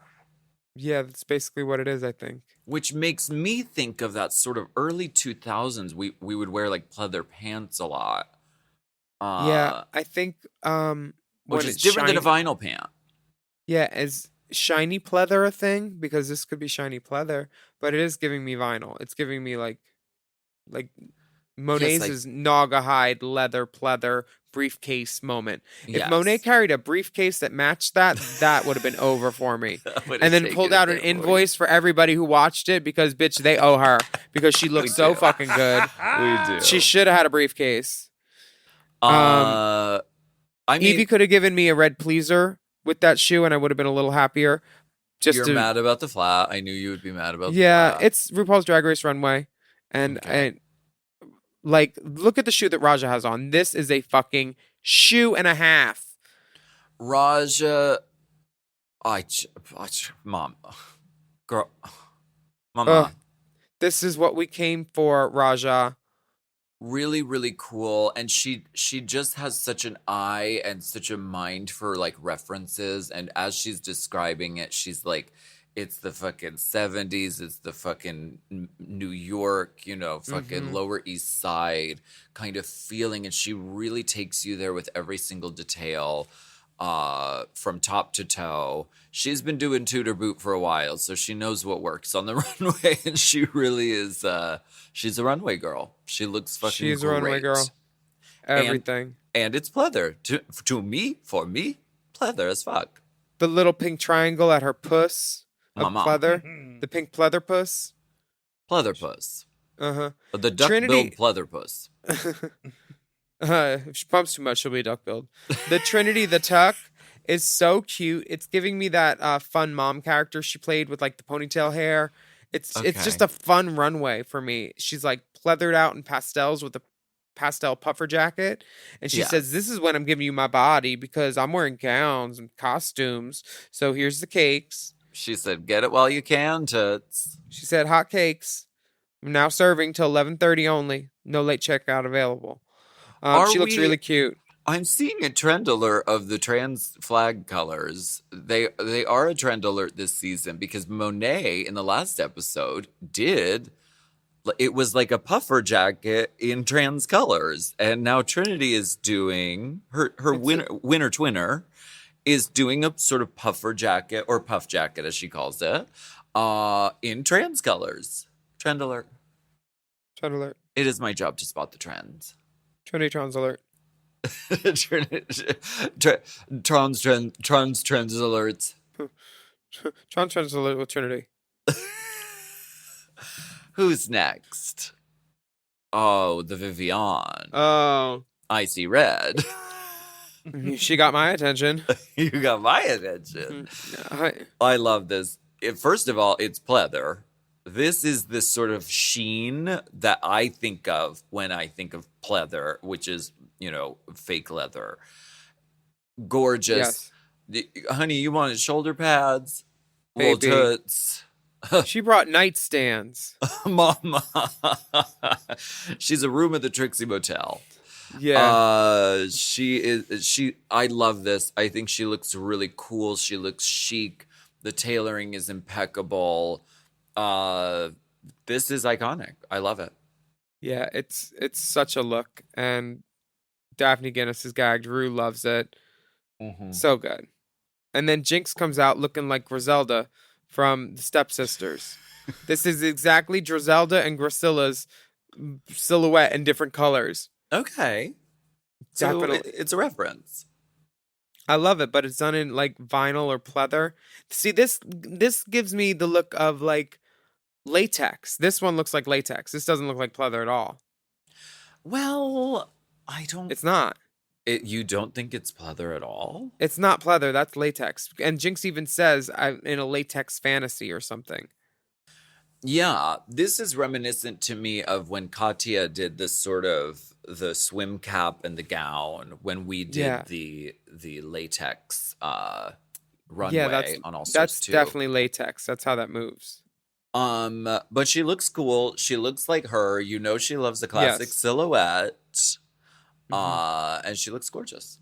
Yeah, that's basically what it is, I think. Which makes me think of that sort of early 2000s. We would wear like pleather pants a lot. Yeah, I think Which when is it's different than a shiny- vinyl pant. Yeah, is shiny pleather a thing? Because this could be shiny pleather, but it is giving me vinyl. It's giving me like Monet's like- is Naugahyde leather pleather briefcase moment. If Yes. Monet carried a briefcase that matched that, that would have been over for me. Would've And then taken pulled it out an there for you. invoice for everybody who watched it because bitch, they owe her because she looks so do. fucking good. We do. She should have had a briefcase. I mean, Evie could have given me a red pleaser with that shoe, and I would have been a little happier. you're mad about the flat. I knew you would be mad about the Yeah, flat. it's RuPaul's Drag Race runway, and Okay. like look at the shoe that Raja has on. This is a fucking shoe and a half. Raja, mom, girl, mama, This is what we came for, Raja. really, really cool. And she just has such an eye and such a mind for like references. And as she's describing it, she's like, it's the fucking 70s. It's the fucking New York, fucking Lower East Side kind of feeling. And she really takes you there with every single detail from top to toe. She's been doing Tudor boot for a while, so she knows what works on the runway. And she really is, she's a runway girl. She looks fucking She's a great. runway girl. Everything. And it's pleather. For me, pleather as fuck. The little pink triangle at her puss of Mama. pleather. The pink pleather puss. Pleatherpuss. Uh-huh. The duck-billed Trinity- pleatherpuss. If she pumps too much, she'll be duck-billed. The Trinity, the tuck, is so cute. It's giving me that fun mom character she played with like the ponytail hair. It's just Okay. a fun runway for me. She's like pleathered out in pastels with a pastel puffer jacket. And she says, this is when I'm giving you my body because I'm wearing gowns and costumes. So here's the cakes. She said, get it while you can, toots. She said, hot cakes. I'm now serving till 11:30 only. No late checkout available. She looks really cute. I'm seeing a trend alert of the trans flag colors. They are a trend alert this season because Monet in the last episode did. It was like a puffer jacket in trans colors, and now Trinity is doing her winner twinner is doing a sort of puffer jacket or puff jacket as she calls it, in trans colors. Trend alert. Trend alert. It is my job to spot the trends. Trinity trans alert. Trans trends alerts. Trans alert with Trinity. Who's next? Oh, the Vivian. Oh, Icy red. she got my attention. You got my attention. I love this. First of all, it's pleather. This is this sort of sheen that I think of when I think of pleather, which is, fake leather. Gorgeous. Honey, you wanted shoulder pads? Little Baby. toots. She brought nightstands. Mama. She's a room at the Trixie Motel. Yeah. I love this. I think she looks really cool. She looks chic. The tailoring is impeccable. This is iconic. I love it. Yeah, it's such a look, and Daphne Guinness is gagged. Rue loves it. So good. And then Jinx comes out looking like Griselda from the Stepsisters. This is exactly Griselda and Grisella's silhouette in different colors. Okay. So Definitely. it's a reference. I love it, but it's done in like vinyl or pleather. See, this gives me the look of like latex. This one looks like latex. This doesn't look like pleather at all. Well, I don't. It's not. You don't think it's pleather at all? It's not pleather. That's latex. And Jinx even says, I'm in a latex fantasy or something. Yeah, this is reminiscent to me of when Katya did this sort of the swim cap and the gown when we did the latex runway on All Stars That's 2. definitely latex. That's how that moves. But she looks cool. She looks like her. She loves a classic silhouette. And she looks gorgeous.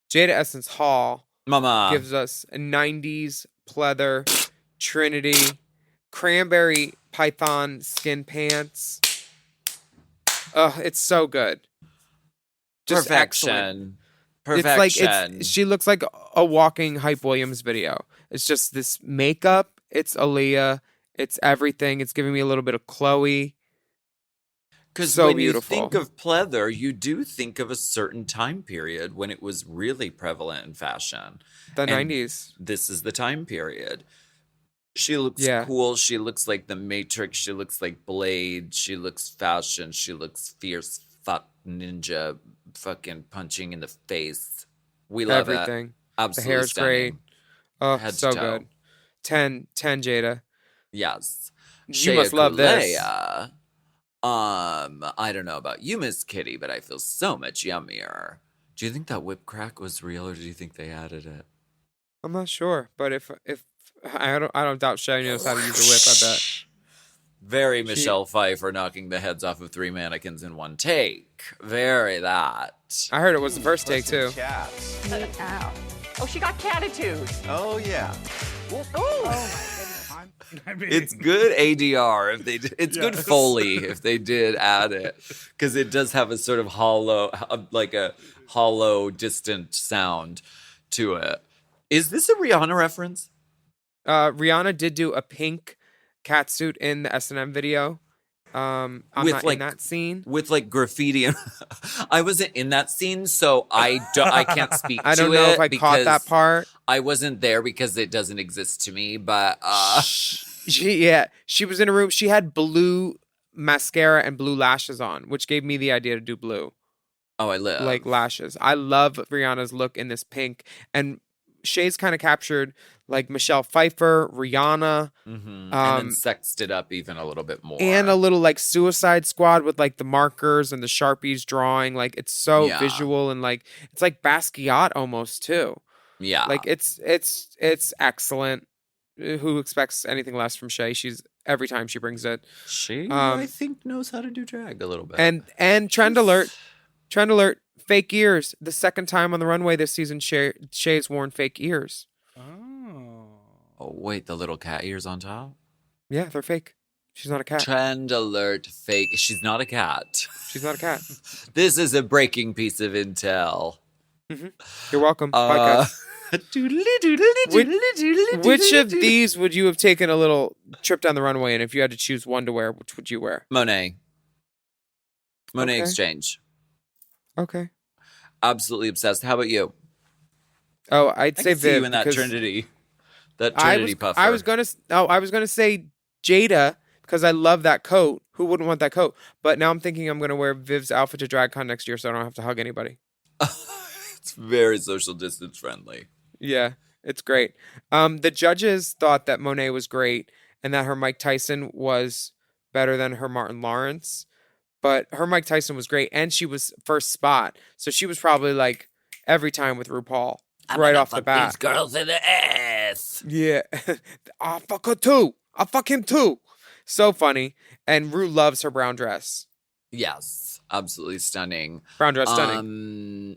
Jada Essence Hall Mama gives us a 90s pleather, Trinity, cranberry python skin pants. It's so good. Just perfection. excellent. Perfection. She looks like a walking Hype Williams video. It's just this makeup. It's Aaliyah. It's everything. It's giving me a little bit of Chloe. Because so when beautiful. you think of pleather, you do think of a certain time period when it was really prevalent in fashion. The And 90s. This is the time period. She looks Yeah. cool. She looks like the Matrix. She looks like Blade. She looks fashion. She looks fierce, fuck ninja, fucking punching in the face. We love Everything. it. Absolutely The hair's stunning. great. Oh, Head to so toe. good. 10 Jada. Yes. You must love this. Kulea. I don't know about you, Miss Kitty, but I feel so much yummier. Do you think that whip crack was real, or do you think they added it? I'm not sure, but if I don't doubt Shay knows how to use a whip. I bet. Very Michelle Pfeiffer knocking the heads off of 3 mannequins in one take. Very that. I heard it was the first take too. Cats. Ow. Oh, she got catitude. Oh, yeah. I mean, It's good ADR if they did. It's good Yes. Foley if they did add it, because it does have a sort of hollow, like a hollow, distant sound to it. Is this a Rihanna reference? Rihanna did do a pink catsuit in the S&M video. I'm With, not like, in that scene. with like graffiti. And I wasn't in that scene, so I can't speak. I don't to know it if I caught that because part. I wasn't there because it doesn't exist to me, but She was in a room. She had blue mascara and blue lashes on, which gave me the idea to do blue. I live. Like lashes. I love Rihanna's look in this pink. And Shay's kind of captured like Michelle Pfeiffer, Rihanna. And then sexed it up even a little bit more. And a little like Suicide Squad with like the markers and the Sharpies drawing. Like it's so visual and like it's like Basquiat almost too. Yeah. Like it's excellent. Who expects anything less from Shay? She's every time she brings it. She I think knows how to do drag a little bit. And trend alert, fake ears. The second time on the runway this season, Shay's worn fake ears. Oh wait, the little cat ears on top? Yeah, they're fake. She's not a cat. Trend alert, fake. She's not a cat. She's not a cat. This is a breaking piece of intel. Mm-hmm. You're welcome. Podcast. Which of these would you have taken a little trip down the runway, and if you had to choose one to wear, which would you wear? Monet Okay. Exchange. Okay. Absolutely obsessed. How about you? Oh, I'd I say can see Viv you in that because Trinity. That Trinity puffer. I was gonna say Jada because I love that coat. Who wouldn't want that coat? But now I'm thinking I'm gonna wear Viv's outfit to DragCon next year, so I don't have to hug anybody. It's very social distance friendly. Yeah, it's great. The judges thought that Monet was great and that her Mike Tyson was better than her Martin Lawrence, but her Mike Tyson was great and she was first spot, so she was probably like every time with RuPaul right off the bat. These girls in the ass. Yeah, I'll fuck her too. I'll fuck him too. So funny, and Ru loves her brown dress. Yes, absolutely stunning. Brown dress stunning.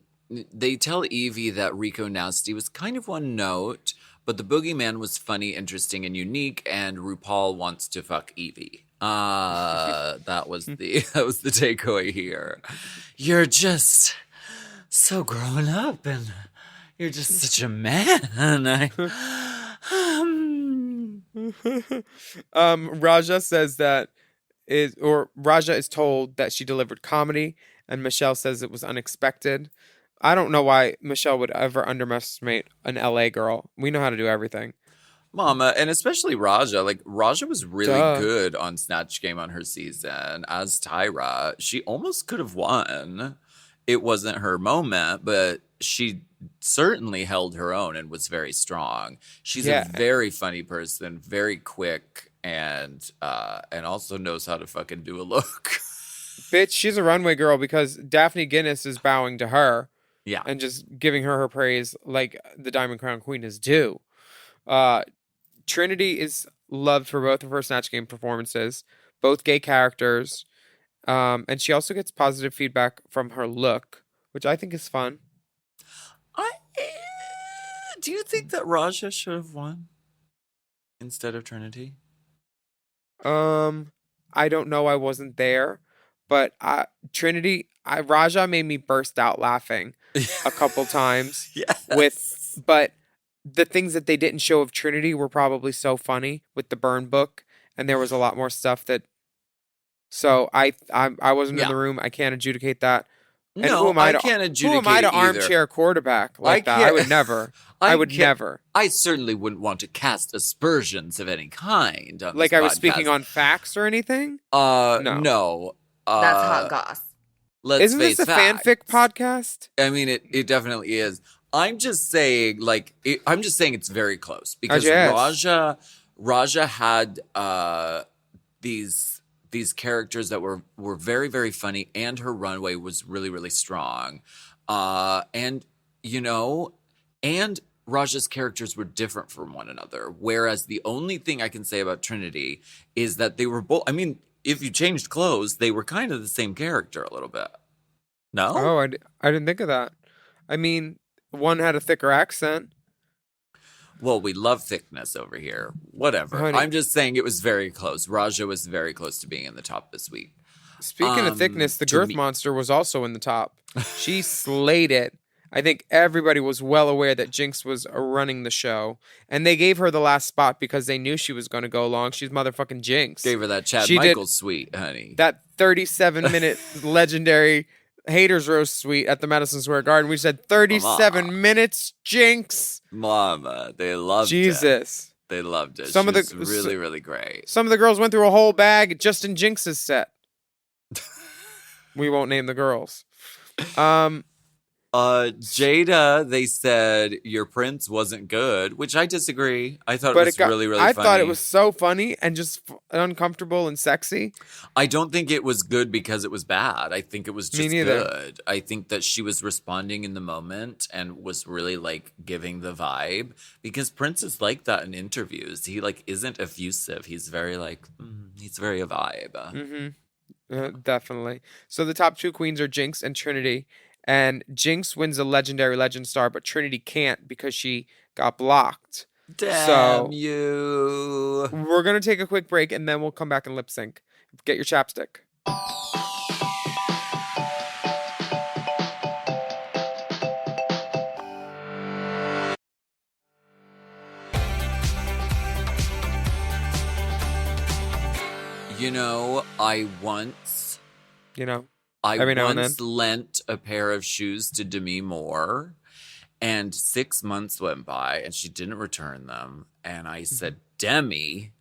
They tell Evie that Rico Nasty was kind of one note, but the boogeyman was funny, interesting, and unique, and RuPaul wants to fuck Evie. That was the takeaway here. You're just so grown up, and you're just such a man. Raja says Raja is told that she delivered comedy, and Michelle says it was unexpected. I don't know why Michelle would ever underestimate an LA girl. We know how to do everything. Mama, and especially Raja. Like, Raja was really good on Snatch Game on her season as Tyra. She almost could have won. It wasn't her moment, but she certainly held her own and was very strong. She's a very funny person, very quick, and also knows how to fucking do a look. Bitch, she's a runway girl because Daphne Guinness is bowing to her. Yeah. And just giving her praise like the Diamond Crown Queen is due. Trinity is loved for both of her Snatch Game performances, both gay characters. And she also gets positive feedback from her look, which I think is fun. Do you think that Raja should have won instead of Trinity? I don't know. I wasn't there. But Raja made me burst out laughing a couple times. Yes. But the things that they didn't show of Trinity were probably so funny with the burn book, and there was a lot more stuff that. So I wasn't in the room. I can't adjudicate that. And no, I can't adjudicate. Who am I to either. armchair quarterback like that? I would never. I would never. I certainly wouldn't want to cast aspersions of any kind. On like this I was podcast. speaking on facts or anything. No. That's hot goss. Let's Isn't face this a facts. fanfic podcast? I mean, it definitely is. I'm just saying, it's very close because Raja had these characters that were very, very funny, and her runway was really, really strong. And Raja's characters were different from one another. Whereas the only thing I can say about Trinity is that they were both, I mean, if you changed clothes, they were kind of the same character a little bit. No? Oh, I didn't think of that. I mean, one had a thicker accent. Well, we love thickness over here. Whatever. Honey. I'm just saying it was very close. Raja was very close to being in the top this week. Speaking of thickness, the Girth Monster was also in the top. She slayed it. I think everybody was well aware that Jinx was running the show. And they gave her the last spot because they knew she was going to go long. She's motherfucking Jinx. Gave her that Chad Michaels suite, honey. That 37-minute legendary haters roast suite at the Madison Square Garden. We said 37 minutes, Jinx. Mama, they loved it. Jesus. They loved it. Some She of the- was really, really great. Some of the girls went through a whole bag just in Jinx's set. We won't name the girls. Jada, they said your prince wasn't good, which I disagree. I thought it But was really, really I funny. thought it was so funny and just uncomfortable and sexy. I don't think it was good because it was bad. I think it was Me just neither. good. I think that she was responding in the moment and was really like giving the vibe because Prince is like that in interviews. He like isn't effusive. He's very like, he's very a vibe. Definitely. So the top two queens are Jinx and Trinity. And Jinx wins a legendary legend star, but Trinity can't because she got blocked. Damn you. We're going to take a quick break and then we'll come back and lip sync. Get your chapstick. You know, I once Every now and then. lent a pair of shoes to Demi Moore, and 6 months went by, and she didn't return them. And I said, Demi,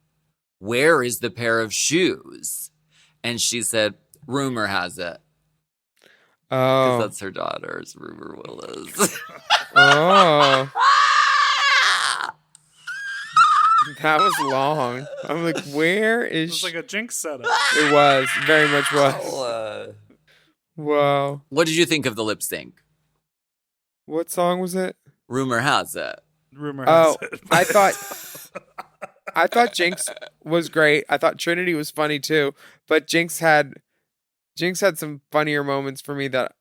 where is the pair of shoes? And she said, rumor has it. Because Oh. that's her daughter's Rumor Willis. Oh. That was long. I'm like, where It is was like a Jinx setup. It was. Very much was. Wow. What did you think of the lip sync? What song was it? Rumor has it. Rumor Oh, has it. I thought Jinx was great. I thought Trinity was funny too, but Jinx had some funnier moments for me that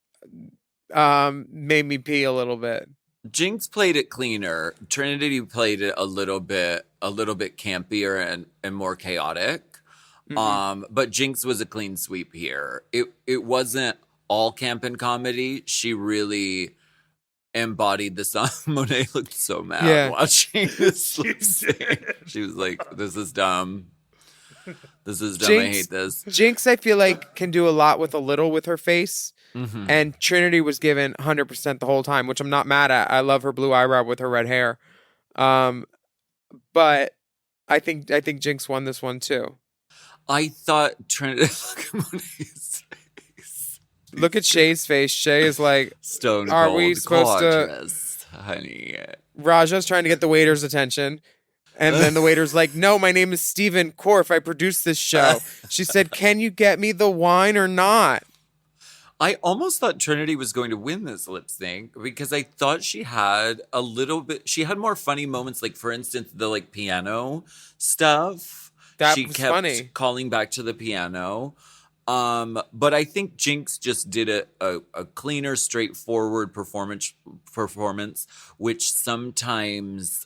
made me pee a little bit. Jinx played it cleaner. Trinity played it a little bit campier and more chaotic. But Jinx was a clean sweep here. It wasn't all camp and comedy. She really embodied the song. Monet looked so mad watching this lip sync. She was like, "This is dumb. This is dumb. I hate this." Jinx, I feel like, can do a lot with a little with her face. And Trinity was given 100% the whole time, which I'm not mad at. I love her blue eyebrow with her red hair. But I think Jinx won this one too. I thought Trinity. Look at Monet's face. Look at Shay's face. Shay is like, Stone Are cold, we supposed to- gorgeous, honey? Raja's trying to get the waiter's attention. And then the waiter's like, no, my name is Stephen Korf. I produce this show. She said, can you get me the wine or not? I almost thought Trinity was going to win this lip sync because I thought she had she had more funny moments. Like, for instance, the like piano stuff. That she was kept funny. calling back to the piano. But I think Jinx just did a cleaner, straightforward performance, which sometimes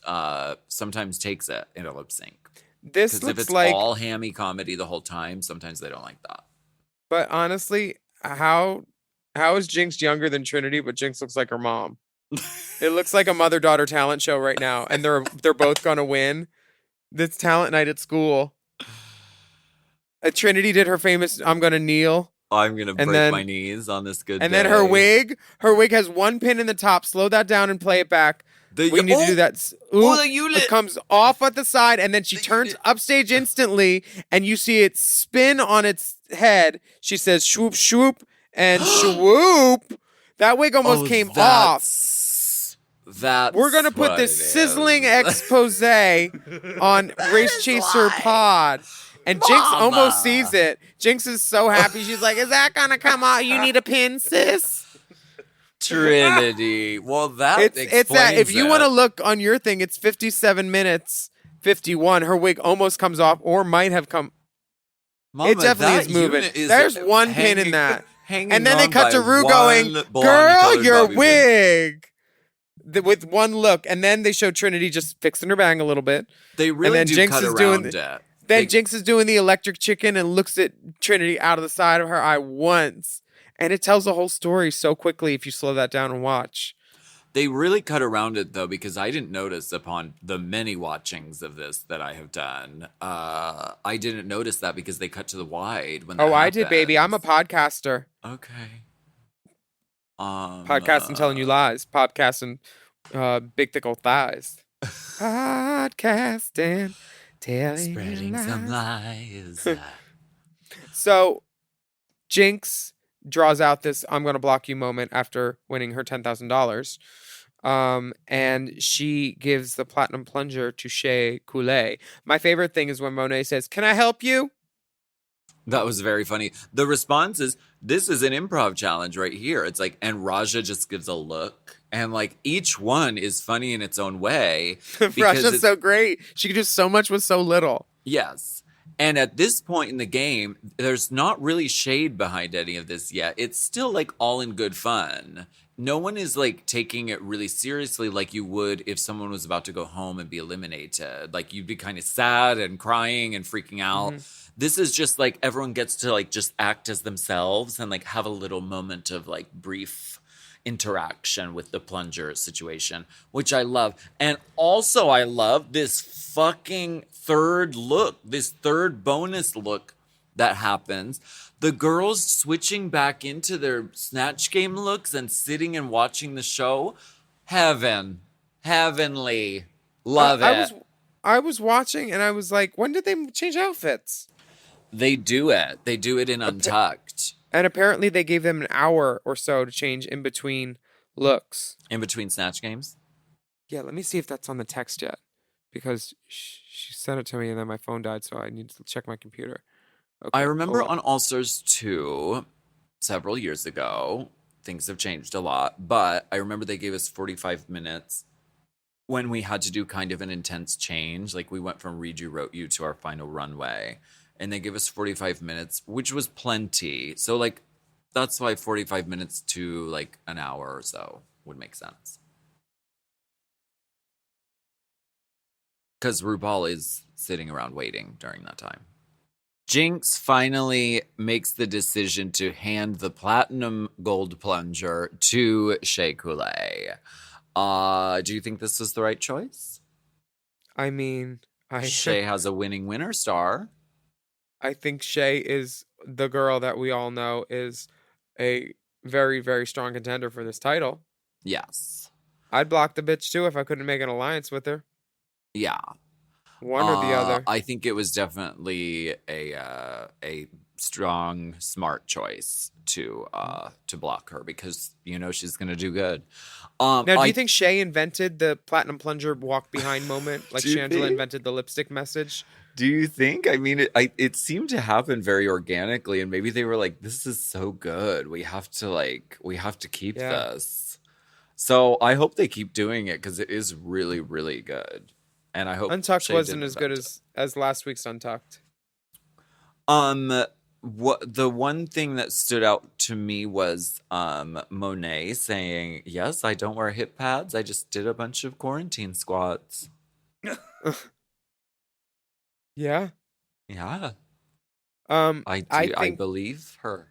takes it in a lip sync. This Because if looks it's like, all hammy comedy the whole time, sometimes they don't like that. but honestly, how is Jinx younger than Trinity, but Jinx looks like her mom? It looks like a mother-daughter talent show right now, and they're both gonna win. This talent night at school. Trinity did her famous "I'm gonna kneel," I'm gonna break then- my knees on this good and day. then her wig has one pin in the top. Slow that down and play it back. We need to do that. Ooh, the Hewlett. it comes off at the side, and then she turns upstage instantly, and you see it spin on its head. She says "swoop, swoop," and swoop. That wig almost came off. That's We're gonna put what this it sizzling is. expose on Race Chaser Pod. And Jinx almost sees it. Jinx is so happy. She's like, is that gonna come out? You need a pin, sis? Trinity. Well, that It's that. If explains you it. want to look on your thing, it's 57 minutes 51. Her wig almost comes off or might have come. Mama, It definitely that is moving. unit is There's one pin in hanging- that. hanging And then they on cut by to Rue one going, blonde girl, colored your bobby pin. wig. With one look. And then they show Trinity just fixing her bang a little bit. They really then do Jinx cut is around doing it. Then They- Jinx is doing the electric chicken and looks at Trinity out of the side of her eye once. And it tells the whole story so quickly if you slow that down and watch. They really cut around it though, because I didn't notice upon the many watchings of this that I have done. I didn't notice that because they cut to the wide when. Oh, that I did, baby. I'm a happens. podcaster. Okay. Podcasting telling you lies. Podcasting big thick old thighs. Podcasting telling Spreading you some lies. lies. So Jinx draws out this "I'm gonna block you" moment after winning her $10,000. And she gives the platinum plunger to Shea Coulee. My favorite thing is when Monet says, "Can I help you?" That was very funny. The response is, this is an improv challenge right here. It's like, and Raja just gives a look. And like each one is funny in its own way. Rasha's so great. She could do so much with so little. Yes. And at this point in the game, there's not really shade behind any of this yet. It's still like all in good fun. No one is like taking it really seriously like you would if someone was about to go home and be eliminated. Like you'd be kind of sad and crying and freaking out. This is just like everyone gets to like just act as themselves and like have a little moment of like brief interaction with the plunger situation, which I love. And also I love this fucking third look, this third bonus look that happens. The girls switching back into their Snatch Game looks and sitting and watching the show. Heavenly. Love it. I was watching and I was like, when did they change outfits? They do it. They do it in Untucked. And apparently they gave them an hour or so to change in between looks. In between Snatch Games? Yeah, let me see if that's on the text yet. Because she sent it to me and then my phone died, so I need to check my computer. Okay, I remember hold on All Stars 2, several years ago, things have changed a lot, but I remember they gave us 45 minutes when we had to do kind of an intense change. Like we went from Read You, Wrote You to our final runway. And they gave us 45 minutes, which was plenty. So, like, that's why 45 minutes to, like, an hour or so would make sense. Because RuPaul is sitting around waiting during that time. Jinx finally makes the decision to hand the platinum gold plunger to Shea Coulee. Do you think this was the right choice? I mean, Shea has a winning winner star. I think Shea is the girl that we all know is a very, very strong contender for this title. Yes. I'd block the bitch too if I couldn't make an alliance with her. Yeah. One or the other. I think it was definitely a strong, smart choice to block her because you know she's gonna do good. Now, do you think Shea invented the platinum plunger walk behind moment, like Do you Shangela think? invented the lipstick message? Do you think? I mean, it seemed to happen very organically, and maybe they were like, "This is so good. We have to keep this." So I hope they keep doing it because it is really, really good. And I hope Untucked Shea wasn't didn't as good invent as last week's Untucked. what the one thing that stood out to me was Monet saying, "Yes, I don't wear hip pads. I just did a bunch of quarantine squats." Yeah. Yeah, I I think believe her.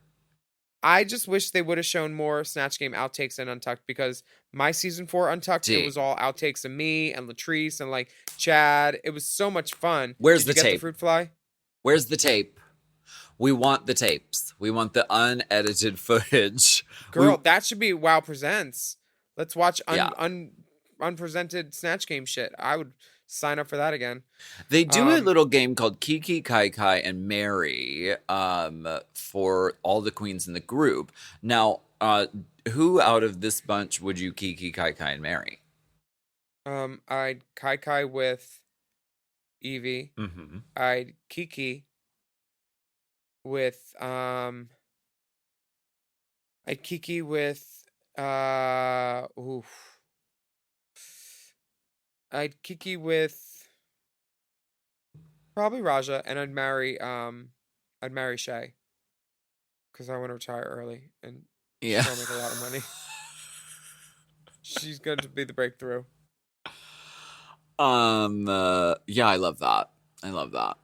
I just wish they would have shown more Snatch Game outtakes and Untucked because my season 4 Untucked, it was all outtakes of me and Latrice and like Chad. It was so much fun. Where's Did you the get tape? the fruit fly? Where's the tape? We want the tapes. We want the unedited footage. Girl, that should be Wow Presents. Let's watch Yeah. unpresented Snatch Game shit. I would sign up for that again. They do a little game called Kiki, Kai Kai, and Mary for all the queens in the group. Now, who out of this bunch would you Kiki, Kai Kai, and Mary? I'd Kai Kai with Evie. Mm-hmm. I'd Kiki with I'd Kiki with I'd Kiki with probably Raja, and I'd marry Shay because I want to retire early and Yeah. she'll make a lot of money. She's going to be the breakthrough. Yeah, I love that. I love that.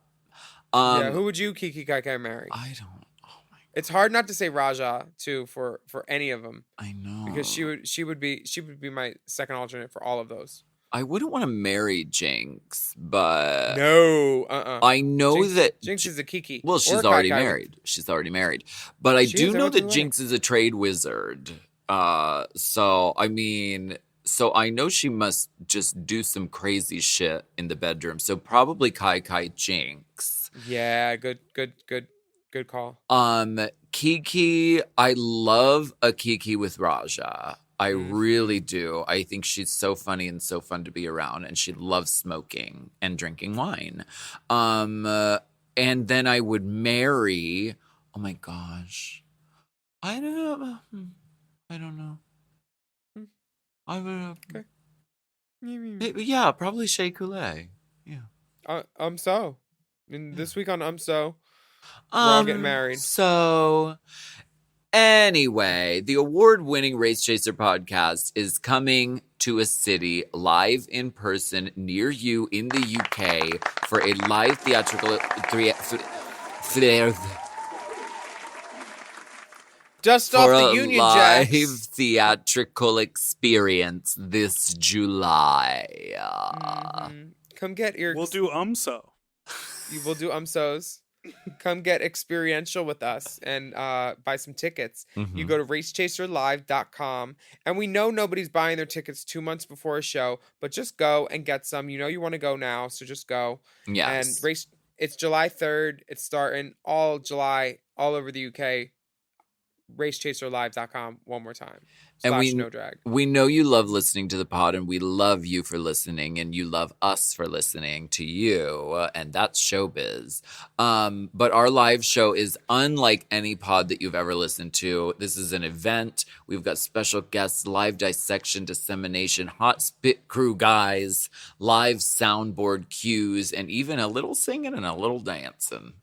Yeah, who would you Kiki Kai Kai marry? I don't. Oh my. It's hard not to say Raja too for any of them I know. because she would be my second alternate for all of those. I wouldn't want to marry Jinx, but No, I know Jinx, that Jinx is a Kiki. Well, or she's a already Kai Kai. married. She's already married. But I She do is know that everything right. Jinx is a trade wizard. So I know she must just do some crazy shit in the bedroom. So probably Kai Jinx. Yeah, good call. Kiki, I love a Kiki with Raja. I really do. I think she's so funny and so fun to be around, and she loves smoking and drinking wine. And then I would marry. Oh my gosh, I don't know. I would. Okay. Yeah, probably Shea Coulee. Yeah. So. And this week on So, we're all getting married. So, anyway, the award-winning Race Chaser podcast is coming to a city live in person near you in the UK for a live theatrical Just off the Union live Jacks. theatrical experience this July. Come get your. We'll do so. You will do umsos. Come get experiential with us and buy some tickets. You go to racechaserlive.com. And we know nobody's buying their tickets 2 months before a show, but just go and get some. You know you want to go now, so just go. Yes. And it's July 3rd. It's starting all July, all over the UK. Racechaserlive.com one more time. And no drag. We know you love listening to the pod, and we love you for listening, and you love us for listening to you, and that's showbiz. But our live show is unlike any pod that you've ever listened to. This is an event. We've got special guests, live dissection, dissemination, hot spit crew guys, live soundboard cues, and even a little singing and a little dancing.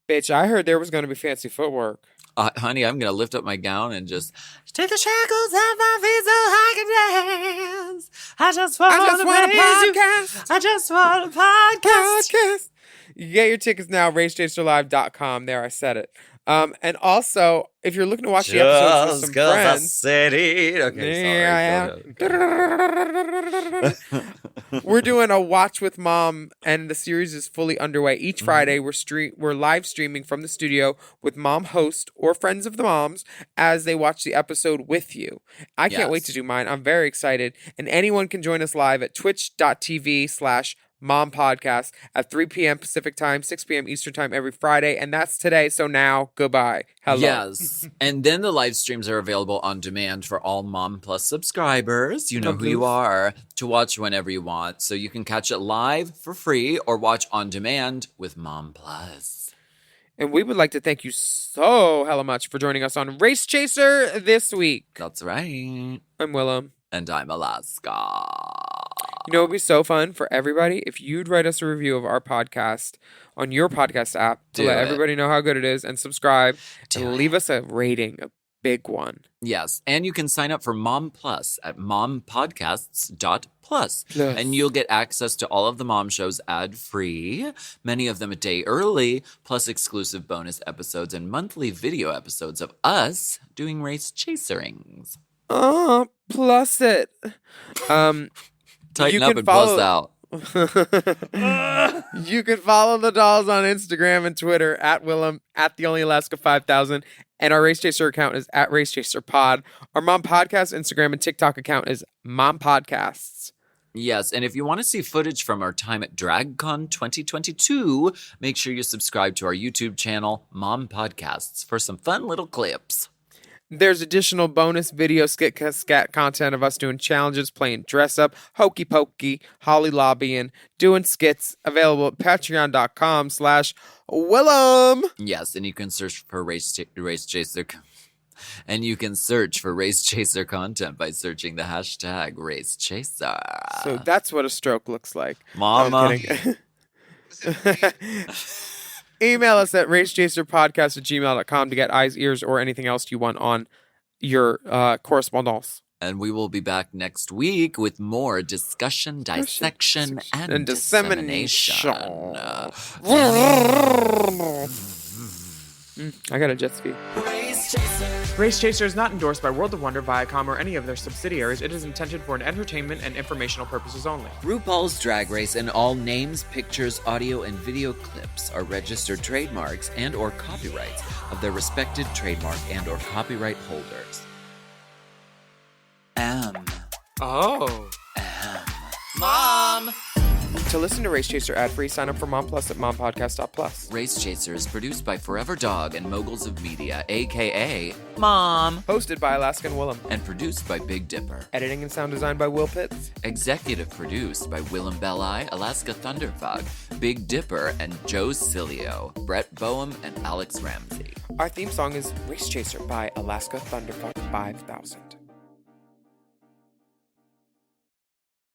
Bitch, I heard there was going to be fancy footwork. Honey, I'm going to lift up my gown and just take the shackles off my feet so I can dance. I just want a podcast. I just want a podcast. You get your tickets now, racechaserlive.com. There, I said it. And also, if you're looking to watch the episodes with some friends. Okay, sorry. We're doing a watch with mom, and the series is fully underway. Each Friday, we're live streaming from the studio with mom host or friends of the moms as they watch the episode with you. I can't wait to do mine. I'm very excited. And anyone can join us live at twitch.tv/Mom Podcast at 3 p.m. Pacific Time, 6 p.m. Eastern Time every Friday. And that's today. So now, goodbye. Hello. Yes. And then the live streams are available on demand for all Mom Plus subscribers. You know who you are, to watch whenever you want. So you can catch it live for free or watch on demand with Mom Plus. And we would like to thank you so hella much for joining us on Race Chaser this week. That's right. I'm Willam. And I'm Alaska. You know, it would be so fun for everybody if you'd write us a review of our podcast on your podcast app to let everybody know how good it is, and subscribe and leave us a rating, a big one. Yes. And you can sign up for Mom Plus at mompodcasts.plus. And you'll get access to all of the mom shows ad-free, many of them a day early, plus exclusive bonus episodes and monthly video episodes of us doing race chaserings. Plus it. Tighten up and bust out. You can follow the dolls on Instagram and Twitter at Willam, at the Only Alaska 5000, and our Race Chaser account is at Race Chaser Pod. Our Mom Podcast Instagram and TikTok account is Mom Podcasts. Yes, and if you want to see footage from our time at DragCon 2022, make sure you subscribe to our YouTube channel, Mom Podcasts, for some fun little clips. There's additional bonus video skit content of us doing challenges, playing dress up, hokey pokey, holly lobbying, doing skits, available at patreon.com/Willam. Yes, and you can search for Race Chaser. And you can search for Race Chaser content by searching the hashtag Race Chaser. So that's what a stroke looks like. Mama. Email us at racechaserpodcast@gmail.com to get eyes, ears, or anything else you want on your correspondence. And we will be back next week with more discussion, dissection, and dissemination. I got a jet ski. Race Chaser. Race Chaser is not endorsed by World of Wonder, Viacom, or any of their subsidiaries. It is intended for an entertainment and informational purposes only. RuPaul's Drag Race and all names, pictures, audio, and video clips are registered trademarks and or copyrights of their respected trademark and or copyright holders. M. Oh. Mom! To listen to Race Chaser ad-free, sign up for Mom Plus at mompodcast.plus. Race Chaser is produced by Forever Dog and Moguls of Media, a.k.a. Mom. Hosted by Alaska and Willam. And produced by Big Dipper. Editing and sound design by Will Pitts. Executive produced by Willam Belli, Alaska Thunderfog, Big Dipper, and Joe Cilio, Brett Boehm, and Alex Ramsey. Our theme song is Race Chaser by Alaska Thunderfuck 5000.